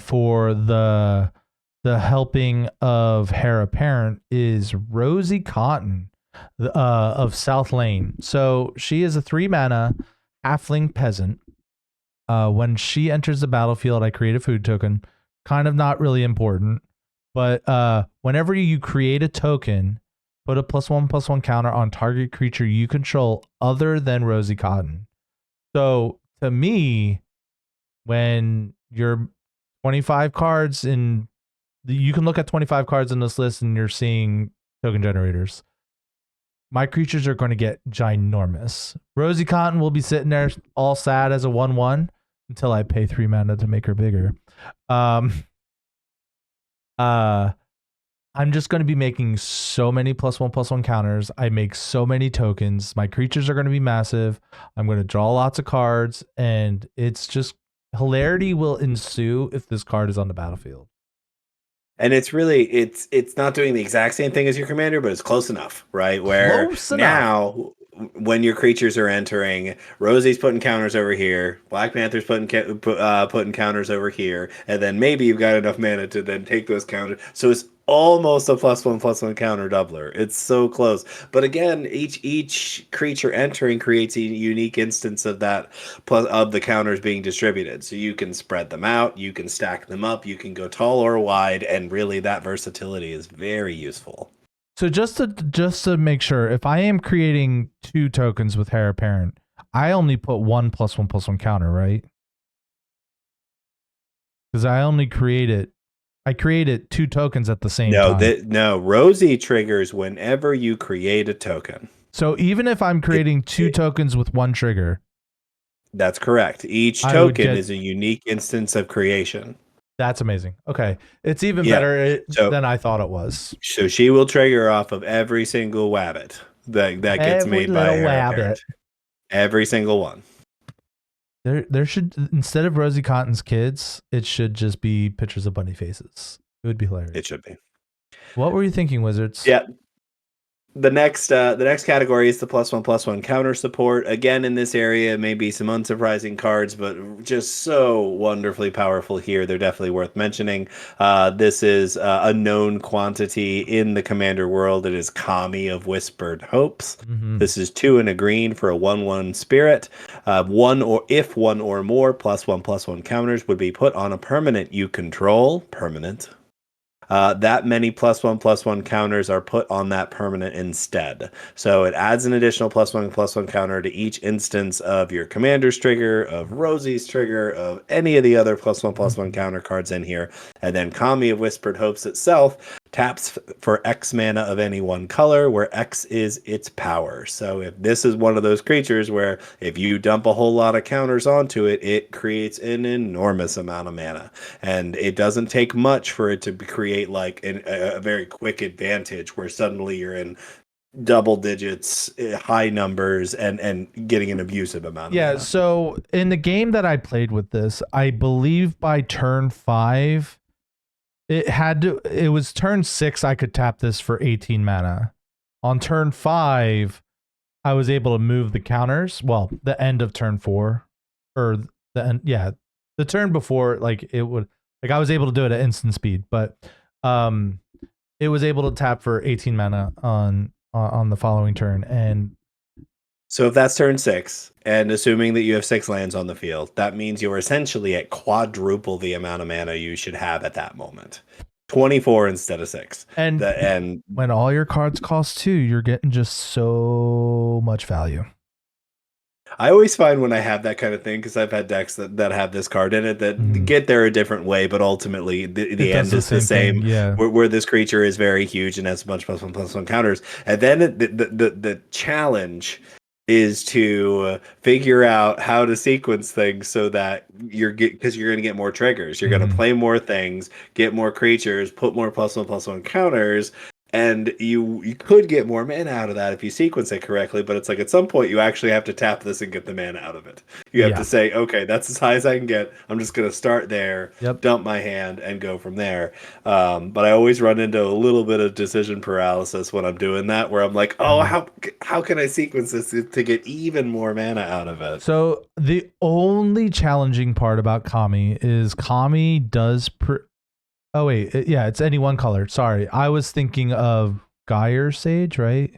for the helping of Heir Apparent is Rosie Cotton of South Lane. So she is a 3 mana halfling peasant. When she enters the battlefield, I create a food token. Kind of not really important, but whenever you create a token, put a +1/+1 counter on target creature you control other than Rosie Cotton. So to me, when you're 25 cards in, you can look at 25 cards in this list and you're seeing token generators. My creatures are going to get ginormous. Rosie Cotton will be sitting there all sad as a 1/1 until I pay 3 mana to make her bigger. Um, uh, I'm just going to be making so many +1/+1 counters. I make so many tokens. My creatures are going to be massive. I'm going to draw lots of cards, and it's just hilarity will ensue if this card is on the battlefield. And it's not doing the exact same thing as your commander, but it's close enough, right? Where Close enough. now when your creatures are entering, Rosie's putting counters over here, Black Panther's putting counters over here, and then maybe you've got enough mana to then take those counters. So it's almost a +1/+1 counter doubler. It's so close. But again, each creature entering creates a unique instance of that plus of the counters being distributed. So you can spread them out, you can stack them up, you can go tall or wide, and really that versatility is very useful. So just to make sure, if I am creating 2 tokens with Hare Parent, I only put 1/1/1 counter, right? Because I created 2 tokens at the same time. No, Rosie triggers whenever you create a token. So even if I'm creating 2 tokens with 1 trigger. That's correct. Each token is a unique instance of creation. That's amazing. Okay. It's even better than I thought it was. So she will trigger off of every single wabbit that gets made by Hare Parent. Every single one. There should, instead of Rosie Cotton's kids, it should just be pictures of bunny faces. It would be hilarious. It should be. What were you thinking, Wizards? Yeah. The next category is the +1/+1 counter support. Again, in this area, maybe some unsurprising cards, but just so wonderfully powerful here. They're definitely worth mentioning. This is a known quantity in the Commander world. It is Kami of Whispered Hopes. Mm-hmm. This is 2 and a green for a 1/1 spirit. One or more +1/+1 counters would be put on a permanent you control. Permanent. That many +1/+1 counters are put on that permanent instead. So it adds an additional +1/+1 counter to each instance of your commander's trigger, of Rosie's trigger, of any of the other +1/+1 counter cards in here. And then Kami of Whispered Hopes itself taps for X mana of any one color, where X is its power. So if this is one of those creatures where if you dump a whole lot of counters onto it, it creates an enormous amount of mana. And it doesn't take much for it to create like a very quick advantage where suddenly you're in double digits, high numbers, and getting an abusive amount of mana. So in the game that I played with this, I believe by turn 5, it was turn 6 I could tap this for 18 mana. On turn 5, I was able to move the counters. Well, the end of turn 4, or the end, the turn before, like it would, like I was able to do it at instant speed, but it was able to tap for 18 mana on the following turn. And so if that's turn 6, and assuming that you have 6 lands on the field, that means you're essentially at quadruple the amount of mana you should have at that moment. 24 instead of 6. And when all your cards cost 2, you're getting just so much value. I always find when I have that kind of thing, because I've had decks that have this card in it that get there a different way, but ultimately the end is the same. Where this creature is very huge and has a bunch of +1/+1 counters. And then the challenge is to figure out how to sequence things so that because you're going to get more triggers. You're going to play more things, get more creatures, put more +1/+1 counters. And you could get more mana out of that if you sequence it correctly, but it's like at some point you actually have to tap this and get the mana out of it. You have to say, okay, that's as high as I can get. I'm just going to start there, dump my hand, and go from there. But I always run into a little bit of decision paralysis when I'm doing that, where I'm like, oh, how can I sequence this to get even more mana out of it? So the only challenging part about Kami is Kami does... Oh, wait. It's any one color. Sorry. I was thinking of Gyre Sage, right?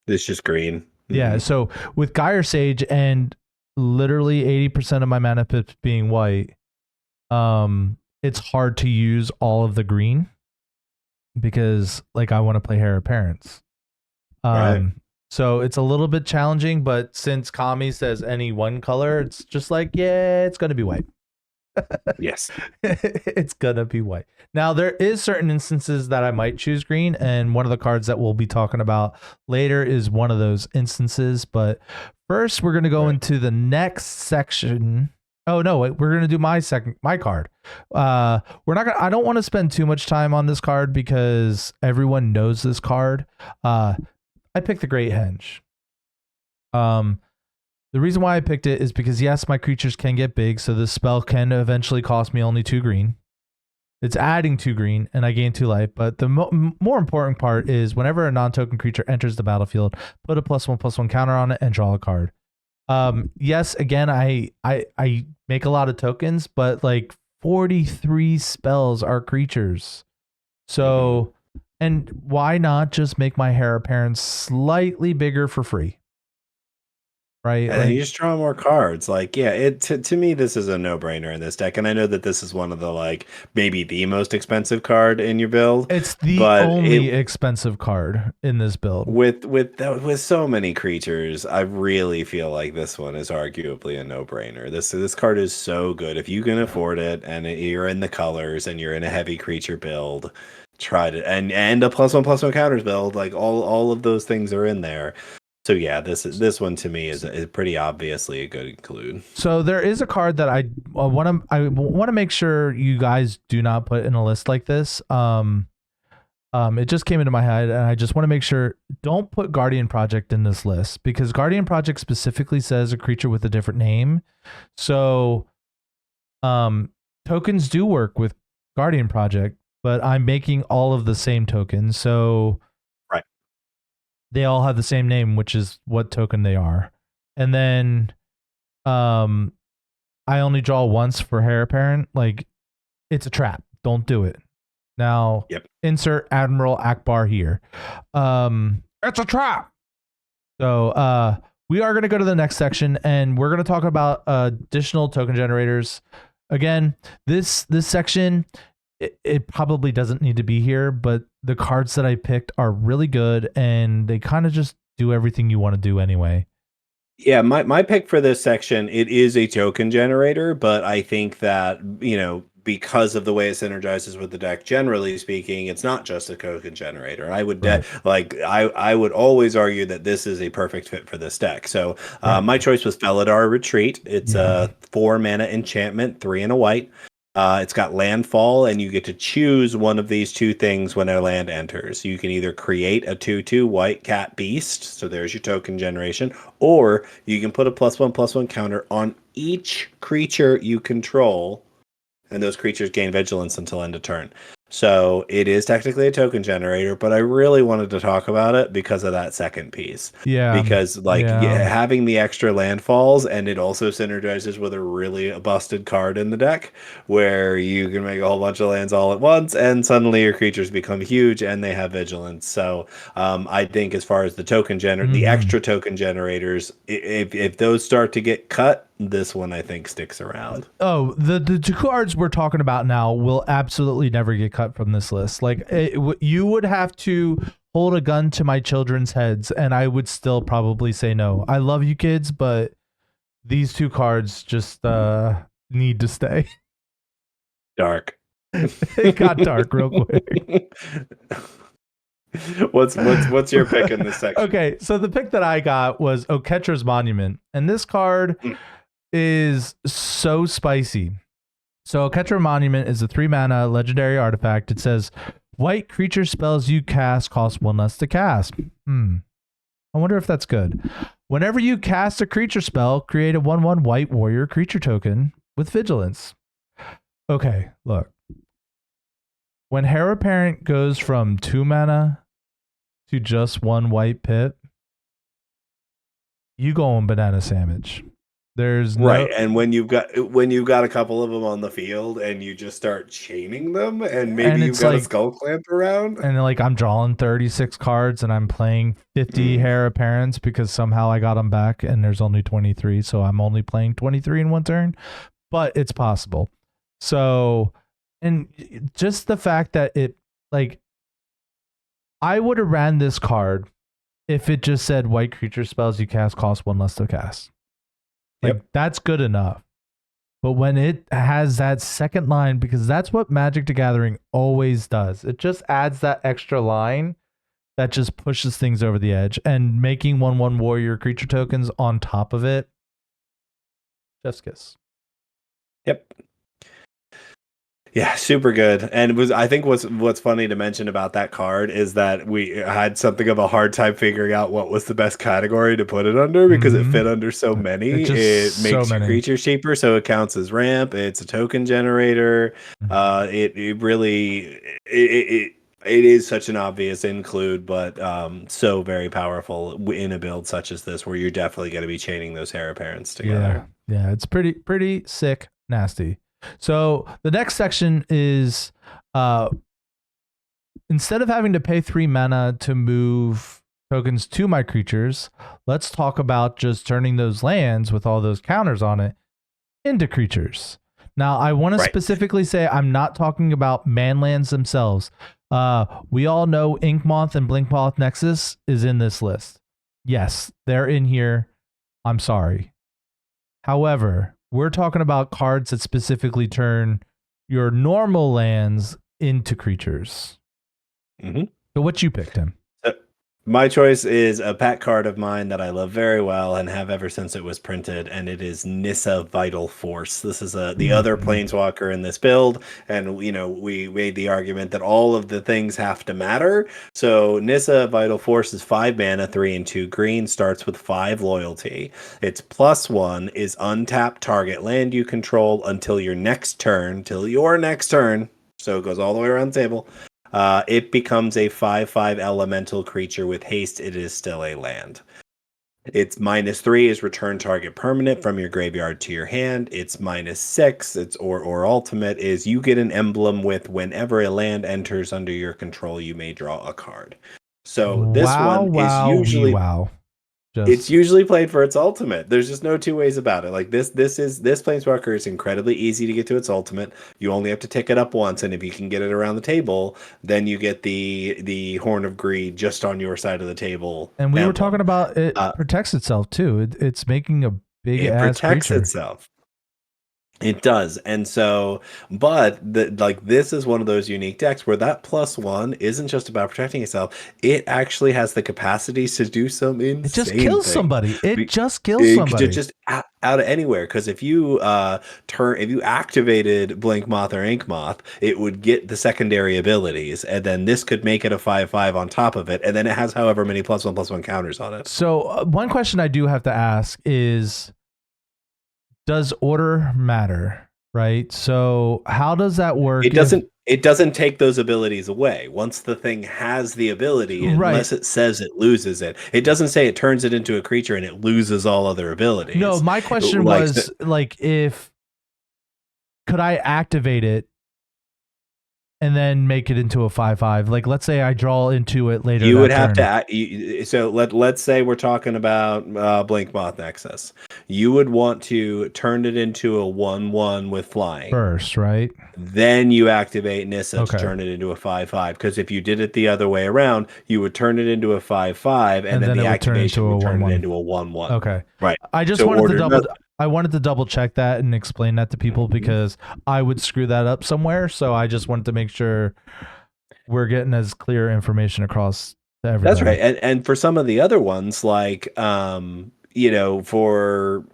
It's just green. Yeah. So with Gyre Sage and literally 80% of my mana pips being white, it's hard to use all of the green because like I want to play Hare Parents. Right. So it's a little bit challenging, but since Kami says any one color, it's just like, it's going to be white. Yes. It's gonna be white. Now there is certain instances that I might choose green, and one of the cards that we'll be talking about later is one of those instances. But first we're gonna go into the next section. Oh no, wait, we're gonna do my card. I don't want to spend too much time on this card because everyone knows this card. I picked the Great Henge. The reason why I picked it is because, yes, my creatures can get big, so this spell can eventually cost me only 2 green. It's adding 2 green, and I gain 2 life. But the more important part is whenever a non-token creature enters the battlefield, put a +1/+1 counter on it and draw a card. Yes, again, I make a lot of tokens, but like 43 spells are creatures. So, and why not just make my Heir Apparent slightly bigger for free? Right? And Like, you just draw more cards. Like, yeah, it to me this is a no-brainer in this deck. And I know that this is one of the like maybe the most expensive card in your build, it's the but only expensive card in this build. with so many creatures, I really feel like this one is arguably a no-brainer. This card is so good. If you can afford it and you're in the colors and you're in a heavy creature build, try to and a +1/+1 counters build, like all of those things are in there. So yeah, this one to me is pretty obviously a good include. So there is a card that I want to make sure you guys do not put in a list like this. It just came into my head, and I just want to make sure don't put Guardian Project in this list because Guardian Project specifically says a creature with a different name. So, tokens do work with Guardian Project, but I'm making all of the same tokens. So they all have the same name, which is what token they are. And then I only draw once for Heir Apparent. Like, it's a trap. Don't do it. Now, insert Admiral Akbar here. It's a trap. So we are going to go to the next section, and we're going to talk about additional token generators. Again, this section, it probably doesn't need to be here, but the cards that I picked are really good, and they kind of just do everything you want to do anyway. Yeah, my pick for this section, it is a token generator, but I think that, because of the way it synergizes with the deck, generally speaking, it's not just a token generator. I would I would always argue that this is a perfect fit for this deck. So my choice was Felidar Retreat. It's a 4 mana enchantment, 3 and a white. It's got landfall, and you get to choose one of these 2 things when a land enters. You can either create a 2/2 white cat beast, so there's your token generation, or you can put a +1/+1 counter on each creature you control, and those creatures gain vigilance until end of turn. So it is technically a token generator, but I really wanted to talk about it because of that second piece. Yeah. Because having the extra landfalls, and it also synergizes with a really busted card in the deck where you can make a whole bunch of lands all at once and suddenly your creatures become huge and they have vigilance. So I think as far as the token the extra token generators, if those start to get cut, this one I think sticks around. Oh, the 2 cards we're talking about now will absolutely never get cut from this list. Like, you would have to hold a gun to my children's heads, and I would still probably say no. I love you kids, but these 2 cards just need to stay. Dark. It got dark real quick. What's your pick in this section? Okay, so the pick that I got was Oketra's Monument, and this card is so spicy. So Oketra Monument is a 3 mana legendary artifact. It says white creature spells you cast cost 1 less to cast. I wonder if that's good. Whenever you cast a creature spell, create a 1/1 white warrior creature token with vigilance. Okay, look. When Heir Apparent goes from 2 mana to just 1 white pip, you go on banana sandwich. There's and when you've got a couple of them on the field and you just start chaining them, and maybe you've got a skull clamp around, and like I'm drawing 36 cards and I'm playing 50 Heir Apparents because somehow I got them back, and there's only 23, so I'm only playing 23 in 1 turn, but it's possible. So, and just the fact that it, like, I would have ran this card if it just said white creature spells you cast cost 1 less to cast. Like, that's good enough. But when it has that second line, because that's what Magic the Gathering always does, it just adds that extra line that just pushes things over the edge, and making 1/1 warrior creature tokens on top of it. Chef's kiss. Yep. Yeah, super good. And I think what's funny to mention about that card is that we had something of a hard time figuring out what was the best category to put it under because it Mm-hmm. fit under so It's many. just It so makes your many. creatures cheaper, so it counts as ramp. It's a token generator. It really it is such an obvious include, but so very powerful in a build such as this, where you're definitely going to be chaining those Hare parents Yeah, together. yeah, it's pretty sick, nasty. So the next section is uh instead of having to pay 3 mana to move tokens to my creatures, let's talk about just turning those lands with all those counters on it into creatures. Now, I want to Right. specifically say I'm not talking about man lands themselves. We all know Inkmoth and Blinkmoth Nexus is in this list. Yes, they're in here. I'm sorry. However, we're talking about cards that specifically turn your normal lands into creatures. Mm-hmm. So what you picked, Tim? My choice is a pet card of mine that I love very well and have ever since it was printed, and it is Nissa Vital Force. This is the other planeswalker in this build, and we made the argument that all of the things have to matter. So Nissa Vital Force is 5 mana, 3 and 2 green, starts with 5 loyalty. Its +1 is untap target land you control until your next turn, so it goes all the way around the table. It becomes a 5/5 elemental creature with haste. It is still a land. Its -3 is return target permanent from your graveyard to your hand. Its -6, its or ultimate is you get an emblem with whenever a land enters under your control, you may draw a card. So this Wow, one is wow, wee usually wow. it's Just usually played for its ultimate. There's just no two ways about it. Like this planeswalker is incredibly easy to get to its ultimate. You only have to tick it up once, and if you can get it around the table, then you get the Horn of Greed just on your side of the table and we were talking emblem. about it Uh, protects itself too. It's making a big it ass protects creature. itself. It does. And so, but this is one of those unique decks where that +1 isn't just about protecting itself. It actually has the capacities to do some It just insane kills things. somebody. It just kills It could somebody. just out of anywhere, because if you if you activated Blink Moth or Ink Moth, it would get the secondary abilities, and then this could make it a 5/5 on top of it, and then it has however many +1/+1 counters on it. So one question I do have to ask is, does order matter? Right. So how does that work? It doesn't take those abilities away. Once the thing has the ability, Right. unless it says it loses it. It doesn't say it turns it into a creature and it loses all other No, abilities. my question Like was like, if could I activate it and then make it into a 5/5? Like, let's say I draw into it later. you that would have turn. to so let's say we're talking about Blink Moth Nexus. You would want to turn it into a 1/1 with flying. First, right? Then you activate Nissa to Okay. turn it into a 5/5. Because if you did it the other way around, you would turn it into a 5/5, and And then then the it would turn into activation a would turn it 1/1. into a 1/1. Okay. Right. I just So wanted to order double. I wanted to double check that and explain that to people Mhm. because I would screw that up somewhere. So I just wanted to make sure we're getting as clear information across to That's right. everybody. And for some of the other ones, like for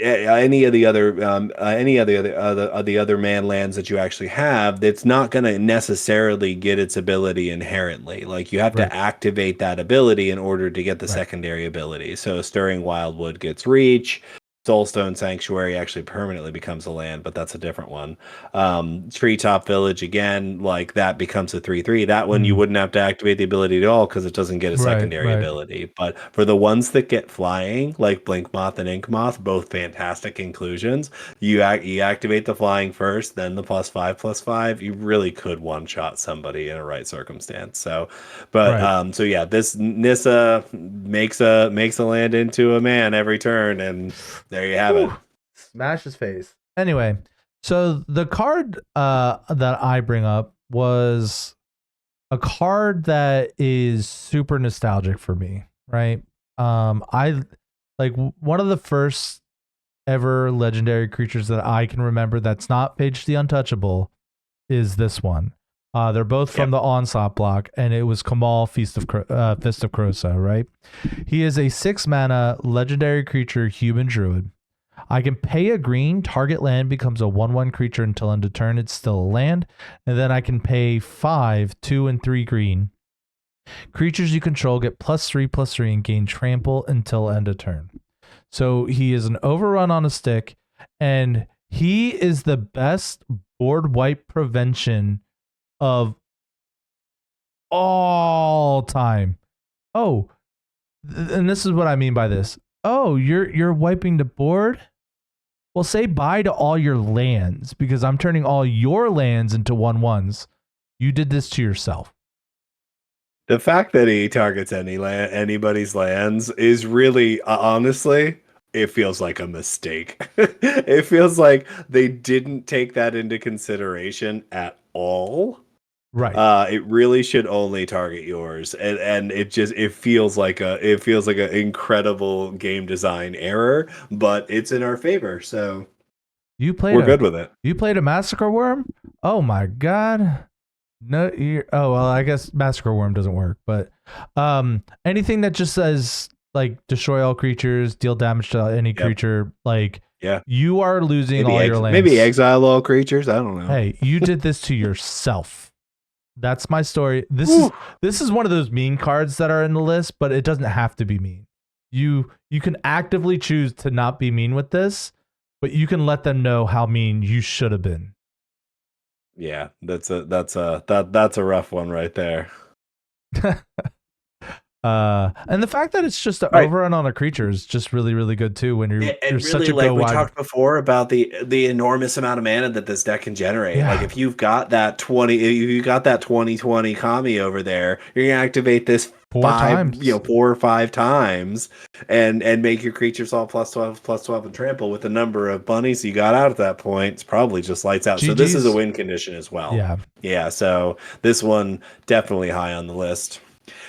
any of the other any of the other man lands that you actually have, that's not going to necessarily get its ability inherently. Like you have Right. to activate that ability in order to get the Right. secondary ability. So Stirring Wildwood gets reach. Soulstone Sanctuary actually permanently becomes a land, but that's a different one. Treetop Village again, like that becomes a 3/3. That one you Mm. wouldn't have to activate the ability at all because it doesn't get a Right. secondary Right. ability. But for the ones that get flying, like Blink Moth and Ink Moth, both fantastic inclusions. You activate the flying first, then the +5/+5. You really could one shot somebody in a right circumstance. So, but Right. so yeah, this Nissa makes a land into a man every turn, and there you have it. Smash his face. Anyway, so the card that I bring up was a card that is super nostalgic for me, right? I like one of the first ever legendary creatures that I can remember that's not Page the Untouchable is this one. They're both from Yep. the Onslaught block, and it was Kamal Fist of Krosa, right? He is a 6 mana legendary creature, human druid. I can pay a green, target land becomes a 1/1 creature until end of turn. It's still a land. And then I can pay 5, 2, and 3 green. Creatures you control get +3/+3 and gain trample until end of turn. So he is an overrun on a stick, and he is the best board wipe prevention of all time. Oh, and this is what I mean by this. Oh, you're wiping the board? Well, say bye to all your lands because I'm turning all your lands into 1/1s. You did this to yourself. The fact that he targets anybody's lands is really, honestly, it feels like a mistake. It feels like they didn't take that into consideration at all. Right. It really should only target yours, and it feels like an incredible game design error, but it's in our favor, so we're good with it. You played a Massacre Worm? Oh my god. No, oh well, I guess Massacre Worm doesn't work, but anything that just says like destroy all creatures, deal damage to any creature, like you are losing all your lands. Maybe exile all creatures. I don't know. Hey, you did this to yourself. That's my story. This is one of those mean cards that are in the list, but it doesn't have to be mean. You can actively choose to not be mean with this, but you can let them know how mean you should have been. Yeah, that's a rough one right there. And the fact that it's just an overrun on a creature is just really, really good too. When you're really, such a like we talked before about the enormous amount of mana that this deck can generate. Yeah. Like if you've got that 20/20 Kami over there, you're gonna activate this 4 or 5 times, and make your creatures all +12 and trample with the number of bunnies you got out at that point. It's probably just lights out. GG's. So this is a win condition as well. Yeah. So this one definitely high on the list.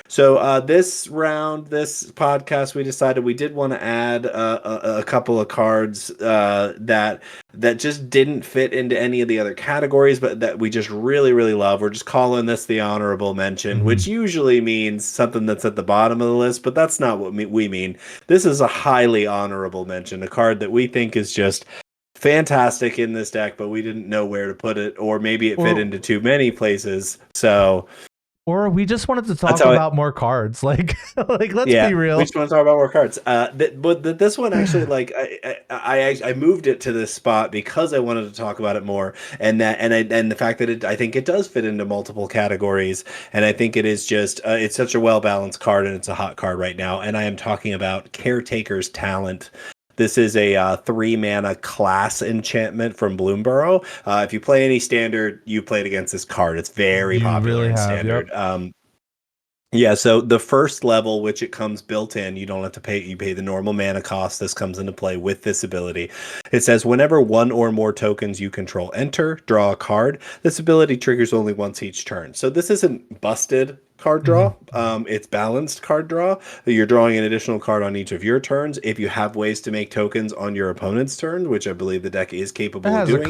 So this podcast, we decided we did want to add a couple of cards that just didn't fit into any of the other categories, but that we just really, really love. We're just calling this the honorable mention, which usually means something that's at the bottom of the list, but that's not what we mean. This is a highly honorable mention, a card that we think is just fantastic in this deck, but we didn't know where to put it, or maybe it fit into too many places. So... Or we just wanted to talk about more cards. Like let's be real. We just want to talk about more cards. But this one actually, like, I moved it to this spot because I wanted to talk about it more, and the fact that I think it does fit into multiple categories, and I think it is just it's such a well balanced card, and it's a hot card right now. And I am talking about Caretaker's Talent. This is a 3-mana class enchantment from Bloomburrow. If you play any standard, you played against this card. It's very popular in standard. Yep. So the first level, which it comes built in, you don't have to pay. You pay the normal mana cost. This comes into play with this ability. It says whenever one or more tokens you control enter, draw a card. This ability triggers only once each turn. So this isn't busted card draw. It's balanced card draw. You're drawing an additional card on each of your turns. If you have ways to make tokens on your opponent's turn, which I believe the deck is capable of doing,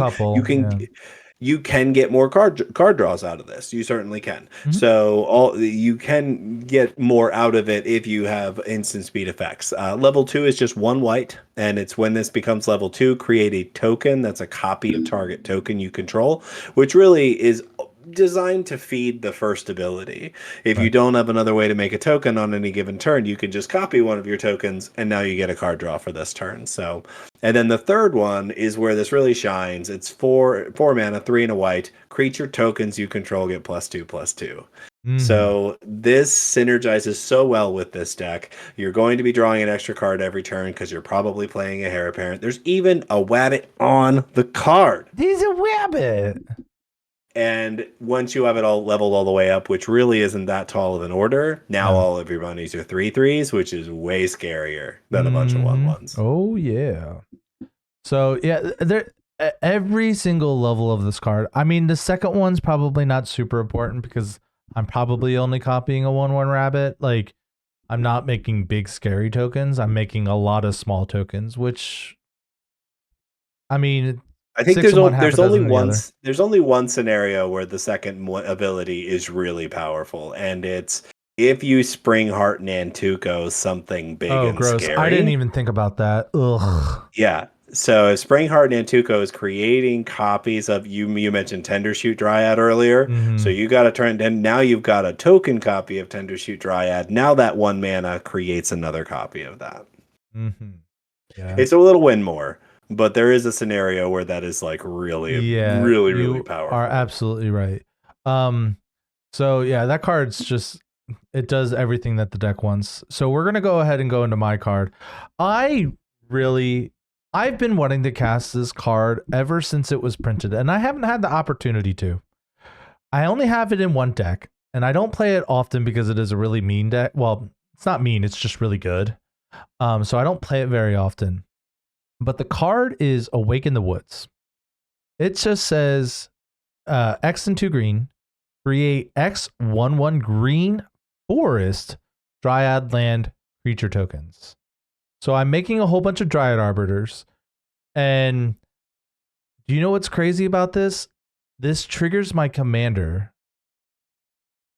you can get more card draws out of this. You certainly can. So you can get more out of it if you have instant speed effects. Level 2 is just 1 white, and it's when this becomes level 2, create a token that's a copy of target token you control, which really is designed to feed the first ability. If you don't have another way to make a token on any given turn, you can just copy one of your tokens, and now you get a card draw for this turn. So, and then the third one is where this really shines. It's 4 mana, 3 and a white. Creature tokens you control get +2/+2. So this synergizes so well with this deck. You're going to be drawing an extra card every turn because you're probably playing a Hare Parent. There's even a Wabbit on the card. He's a Wabbit. And once you have it all leveled all the way up, which really isn't that tall of an order, now all of your bunnies are 3/3s, which is way scarier than a bunch of 1/1s. Oh yeah. So yeah, every single level of this card. I mean, the second one's probably not super important because I'm probably only copying a 1/1 rabbit. Like, I'm not making big scary tokens. I'm making a lot of small tokens, which, I mean, I think there's only one scenario where the second ability is really powerful, and it's if you Spring Heart Nantuko something big and gross. scary. I didn't even think about that. Ugh. Yeah. So Springheart Nantuko is creating copies of you. You mentioned Tendershoot Dryad earlier, so Mm-hmm. you got to turn. And now you've got a token copy of Tendershoot Dryad. Now that 1 mana creates another copy of that. Mm-hmm. Yeah. It's a little win more, but there is a scenario where that is like really, Yeah, really, really you are powerful. absolutely right. Um, so yeah, that card's just it does everything that the deck wants. So we're gonna go ahead and go into my card. I really I've been wanting to cast this card ever since it was printed, and I haven't had the opportunity to. I only have it in one deck, and I don't play it often because it is a really mean deck. Well, it's not mean, it's just really good. So I don't play it very often. But the card is Awaken the Woods. It just says X and 2 green, create X 1/1 green forest dryad land creature tokens. So I'm making a whole bunch of dryad arbiters. And do you know what's crazy about this? This triggers my commander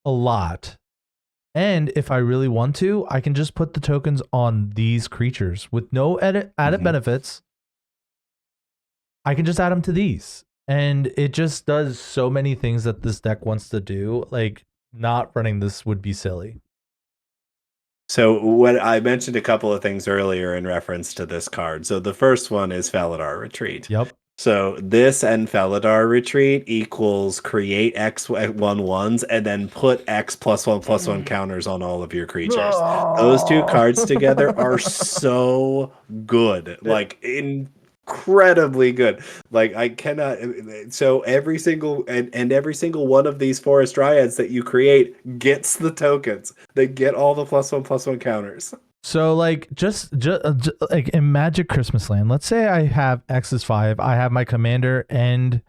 a lot. And if I really want to, I can just put the tokens on these creatures with no added benefits. I can just add them to these. And it just does so many things that this deck wants to do. Like, not running this would be silly. So what I mentioned a couple of things earlier in reference to this card. So the first one is Felidar Retreat. Yep. So this and Felidar Retreat equals create X 1/1s and then put X +1/+1 counters on all of your creatures. Those two cards together are so good. Like incredibly good. Like I cannot so every single and every single one of these forest dryads that you create gets the tokens. They get all the +1/+1 counters. So like just like in Magic Christmas Land, let's say I have X is 5, I have my commander and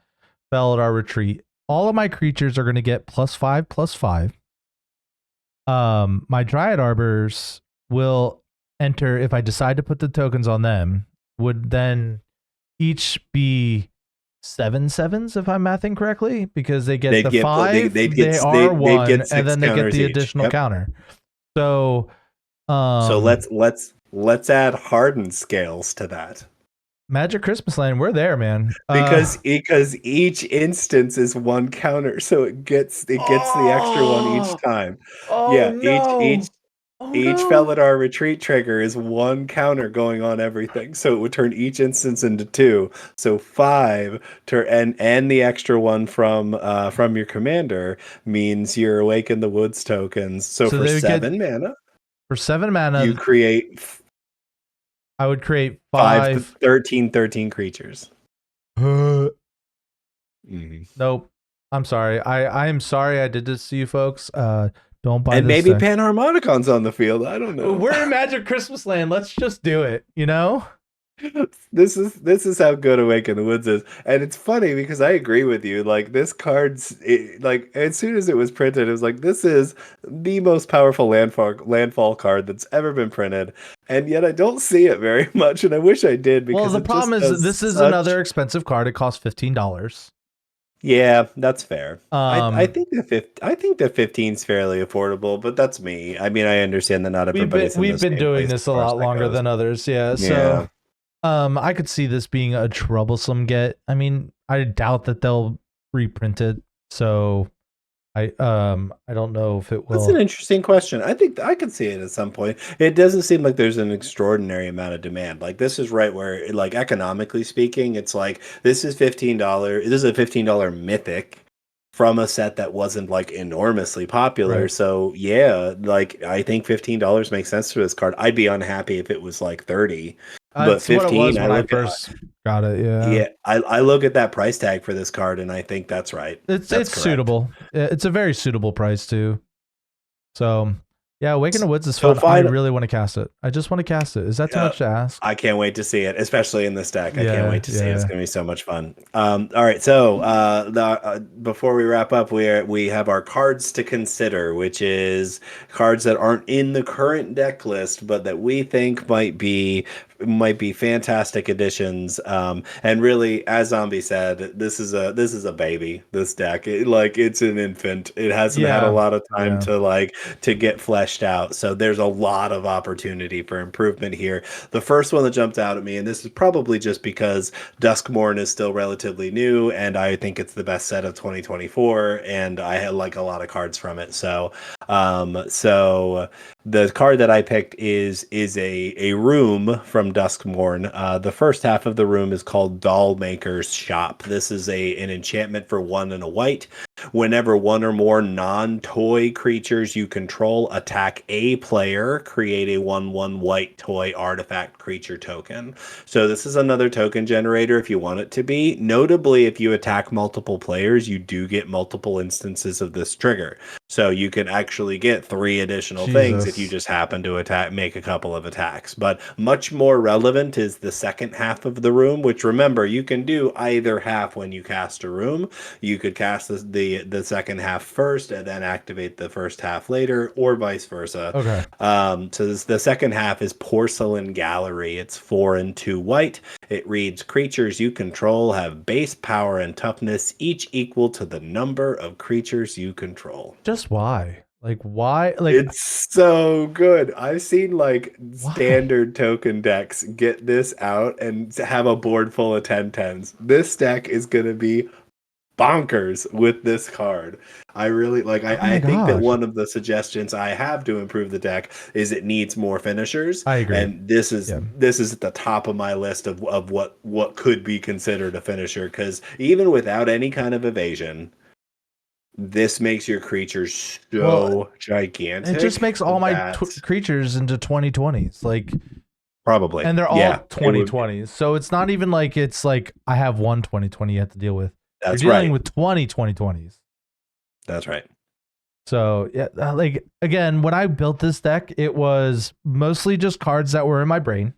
Felidar Retreat. All of my creatures are going to get +5/+5. My Dryad Arbors will enter if I decide to put the tokens on them. Would then each be 7/7s if I'm mathing correctly, because they get the 5, they are they'd 1, get and 6 then they get counters the each. additional Yep. counter. So So let's add hardened scales to that. Magic Christmas Land, we're there, man. Because each instance is 1 counter, so it gets the extra one each time. Oh Yeah, no. Oh each no. Felidar retreat trigger is 1 counter going on everything. So it would turn each instance into 2. So 5 and the extra one from your commander means you're Awaken the Woods tokens. So So for they would get 7 mana, for 7 you mana, create I would create 5 to 5. 13 creatures. Mm-hmm. Nope. I'm sorry. I am sorry I did this to you folks. Don't buy And this maybe deck. Panharmonicons on the field. I don't know. We're in Magic Christmas Land. Let's just do it, you know? This is how good Awaken the Woods is, and it's funny because I agree with you. Like this like as soon as it was printed, it was like this is the most powerful landfall card that's ever been printed, and yet I don't see it very much, and I wish I did Well, because the it just problem is does this is such. another expensive card. It costs $15. Yeah, that's fair. I Um, think I think the 15 is fairly affordable, but that's me. I mean, I understand that not everybody's in we've the been same doing place this as a far as lot that longer goes. than others. Yeah. Yeah. So I could see this being a troublesome get. I mean, I doubt that they'll reprint it. So I don't know if it That's an will. interesting question. I think I could see it at some point. It doesn't seem like there's an extraordinary amount of demand. Like this is right where, like economically speaking, it's like this is $15. This is a $15 mythic from a set that wasn't like enormously popular. Right. So yeah, like I think $15 makes sense for this card. I'd be unhappy if it was like 30, but It's what it 15. was when I first got it. Yeah. Yeah, I look at that price tag for this card and I think that's right. That's It's correct. suitable. It's a very suitable price too. So yeah, Wake in the Woods is So fun. I fine. really want to cast it. I just want to cast it. Is that too much to ask? I can't wait to see it, especially in this deck. I can't Yeah, wait to see it. It's yeah. going to be so much fun. All right, so before we wrap up, we have our cards to consider, which is cards that aren't in the current deck list, but that we think might be might be fantastic additions. And really, as Zombie said, this is a baby. This deck, it's an infant. It hasn't had a Yeah. lot of time Yeah. to get fleshed out. So there's a lot of opportunity for improvement here. The first one that jumped out at me, and this is probably just because Duskmorn is still relatively new, and I think it's the best set of 2024, and I had like a lot of cards from it. So the card that I picked is a room from Duskmorn. The first half of the room is called Doll Maker's Shop. This is an enchantment for 1 and a white. Whenever one or more non-toy creatures you control attack a player, create a 1/1 white toy artifact creature token. So this is another token generator if you want it to be. Notably, if you attack multiple players, you do get multiple instances of this trigger. So you can actually get 3 additional things if you Jesus. just happen to make a couple of attacks. But much more relevant is the second half of the room, which remember, you can do either half when you cast a room. You could cast the second half first and then activate the first half later, or vice versa. Okay. The second half is Porcelain Gallery. It's 4 and 2 white. It reads, creatures you control have base power and toughness, each equal to the number of creatures you control. Just why? Like why? Like It's so good. I've seen like why? standard token decks get this out and have a board full of 10/10s. This deck is going to be bonkers with this card. I really like Oh I my think that gosh. one of the suggestions I have to improve the deck is it needs more finishers, I agree. and this is Yeah. this is at the top of my list of what could be considered a finisher, because even without any kind of evasion, this makes your creatures Well, so it just gigantic makes all my that creatures into 2020s. Like, probably, and they're yeah, all it would. 2020s. So it's not even like it's like I have one 2020 you have to deal with. You're That's dealing right. with 2020s. That's right. So yeah, like again, when I built this deck, it was mostly just cards that were in my brain,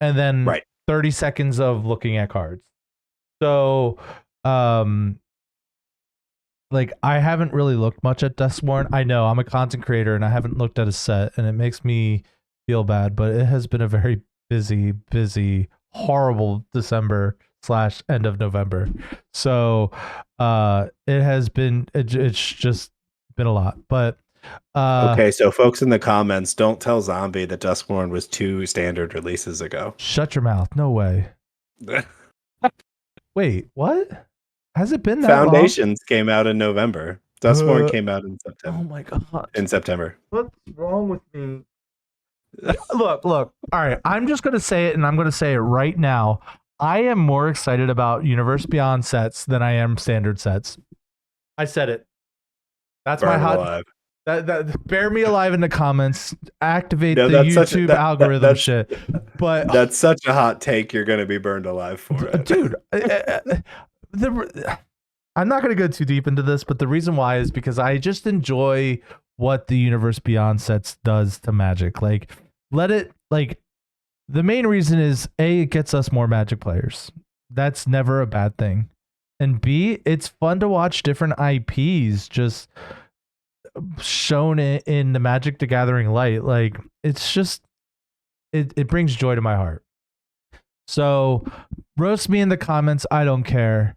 and then Right. 30 seconds of looking at cards. So, like I haven't really looked much at Duskborn. I know I'm a content creator and I haven't looked at a set, and it makes me feel bad. But it has been a very busy, horrible December slash end of November. So, it has been. It's just been a lot. But Okay, so folks in the comments, don't tell Zombie that Duskborn was 2 standard releases ago. shut your mouth. No way. Wait, what? Has it been that long? Foundations came out in November. Duskborn came out in Oh September. my god. In September. What's wrong with me? Look. All right. I'm just going to say it, and I'm going to say it right now. I am more excited about Universe Beyond sets than I am standard sets. I said it. That's Burn my him hot. alive. That bear me alive in the comments. Activate No, the that's such a, YouTube that, algorithm shit. But that's such a hot take. You're going to be burned alive for it, dude. I'm not going to go too deep into this, but the reason why is because I just enjoy what the Universe Beyond sets does to Magic. Like, let it, like, the main reason is A, it gets us more Magic players. That's never a bad thing. And B, it's fun to watch different IPs just shown in the Magic the Gathering light. Like, it's just, it brings joy to my heart. So, roast me in the comments. I don't care.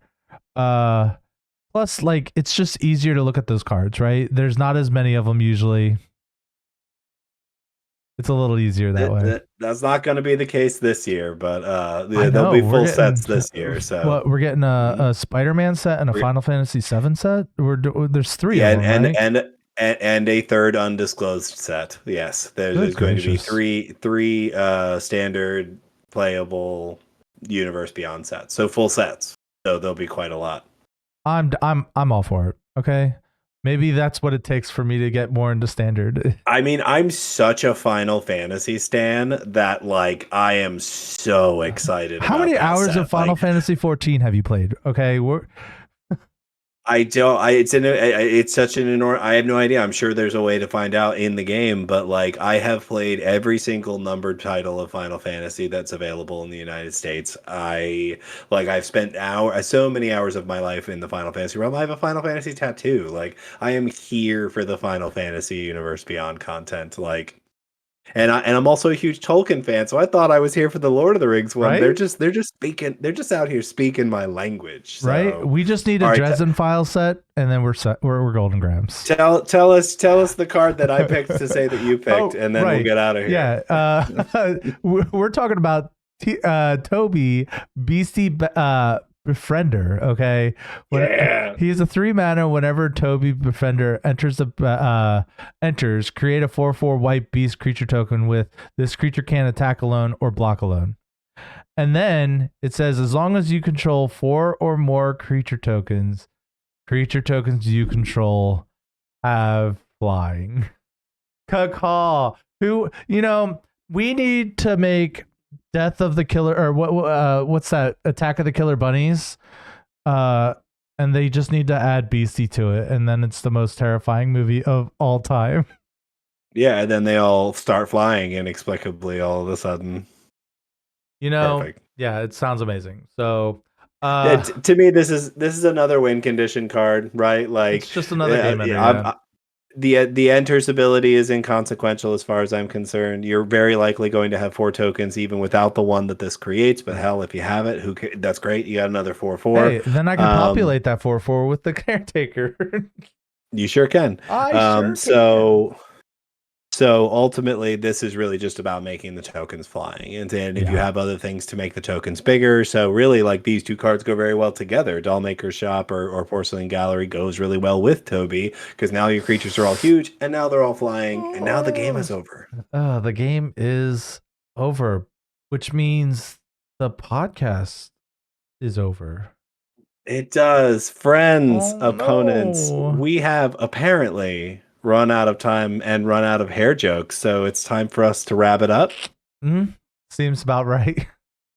Plus, like, it's just easier to look at those cards, right? There's not as many of them usually. It's a little easier that way. That's not going to be the case this year, but I there'll know be we're full getting sets this year. So what we're getting Mhm. a Spider-Man set and a We're- Final Fantasy VII set. There's 3 yeah, of them, right? and a third undisclosed set. Yes, Good there's going to be gracious. three standard playable Universe Beyond sets. So full sets. So there'll be quite a lot. I'm all for it. Okay, maybe that's what it takes for me to get more into standard. I mean, I'm such a Final Fantasy stan that like I am so excited How about many that hours set. of Final Like Fantasy 14 have you played? Okay, I don't. It's such an enormous. I have no idea. I'm sure there's a way to find out in the game, but like I have played every single numbered title of Final Fantasy that's available in the United States. I've spent so many hours of my life in the Final Fantasy realm. I have a Final Fantasy tattoo. Like I am here for the Final Fantasy Universe Beyond content. Like And I'm also a huge Tolkien fan, so I thought I was here for the Lord of the Rings one. Right? They're just out here speaking my language. Right? So, We just need a all right, Dresden file set, and then we're set. We're Golden Grams. tell us the card that I picked to say that you picked, and then we'll get out of here. Yeah. We're talking about Toby Beastie Befriender. Okay. He's a 3-mana. Whenever Toby Befriender enters, create a 4/4 white beast creature token with this creature can attack alone or block alone. And then it says, as long as you control 4 or more creature tokens you control have flying. Caw. Who, we need to make Death of the Killer, or what's that? Attack of the Killer Bunnies. And they just need to add Beastie to it, and then it's the most terrifying movie of all time. Yeah, and then they all start flying inexplicably all of a sudden. Perfect. Yeah, it sounds amazing. So to me, this is another win condition card, right? Like, it's just another game ender. The enters ability is inconsequential as far as I'm concerned. You're very likely going to have 4 tokens even without the one that this creates. But hell, if you have it, that's great. You got another 4/4. Hey, then I can populate that 4/4 with the caretaker. You sure can. So ultimately, this is really just about making the tokens flying, and if you have other things to make the tokens bigger. So really, like, these two cards go very well together. Dollmaker's Shop or Porcelain Gallery goes really well with Toby, because now your creatures are all huge, and now they're all flying, and now the game is over. The game is over, which means the podcast is over. It does. Friends, opponents, we have apparently run out of time and run out of hair jokes, so it's time for us to wrap it up. Seems about right.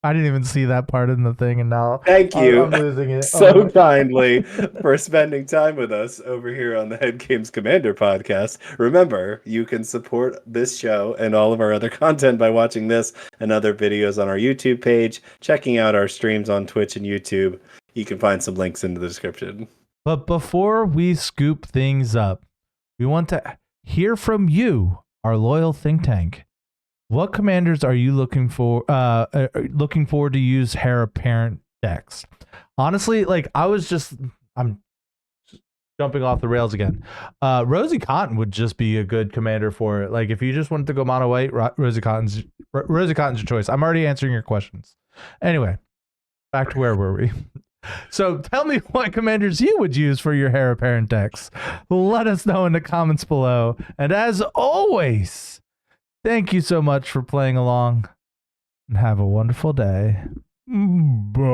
I didn't even see that part in the thing, and now thank you I'm losing it so kindly for spending time with us over here on the Head Games Commander podcast. Remember, you can support this show and all of our other content by watching this and other videos on our YouTube page, checking out our streams on Twitch and YouTube. You can find some links in the description. But before we scoop things up, we want to hear from you, our loyal think tank. What commanders are you looking forward to use Hare parent decks? Honestly, like, I'm jumping off the rails again. Rosie Cotton would just be a good commander for it. Like, if you just wanted to go mono white, Rosie Cotton's your choice. I'm already answering your questions. Anyway, back to where were we? So tell me what commanders you would use for your Hare parent decks. Let us know in the comments below. And as always, thank you so much for playing along, and have a wonderful day. Bye.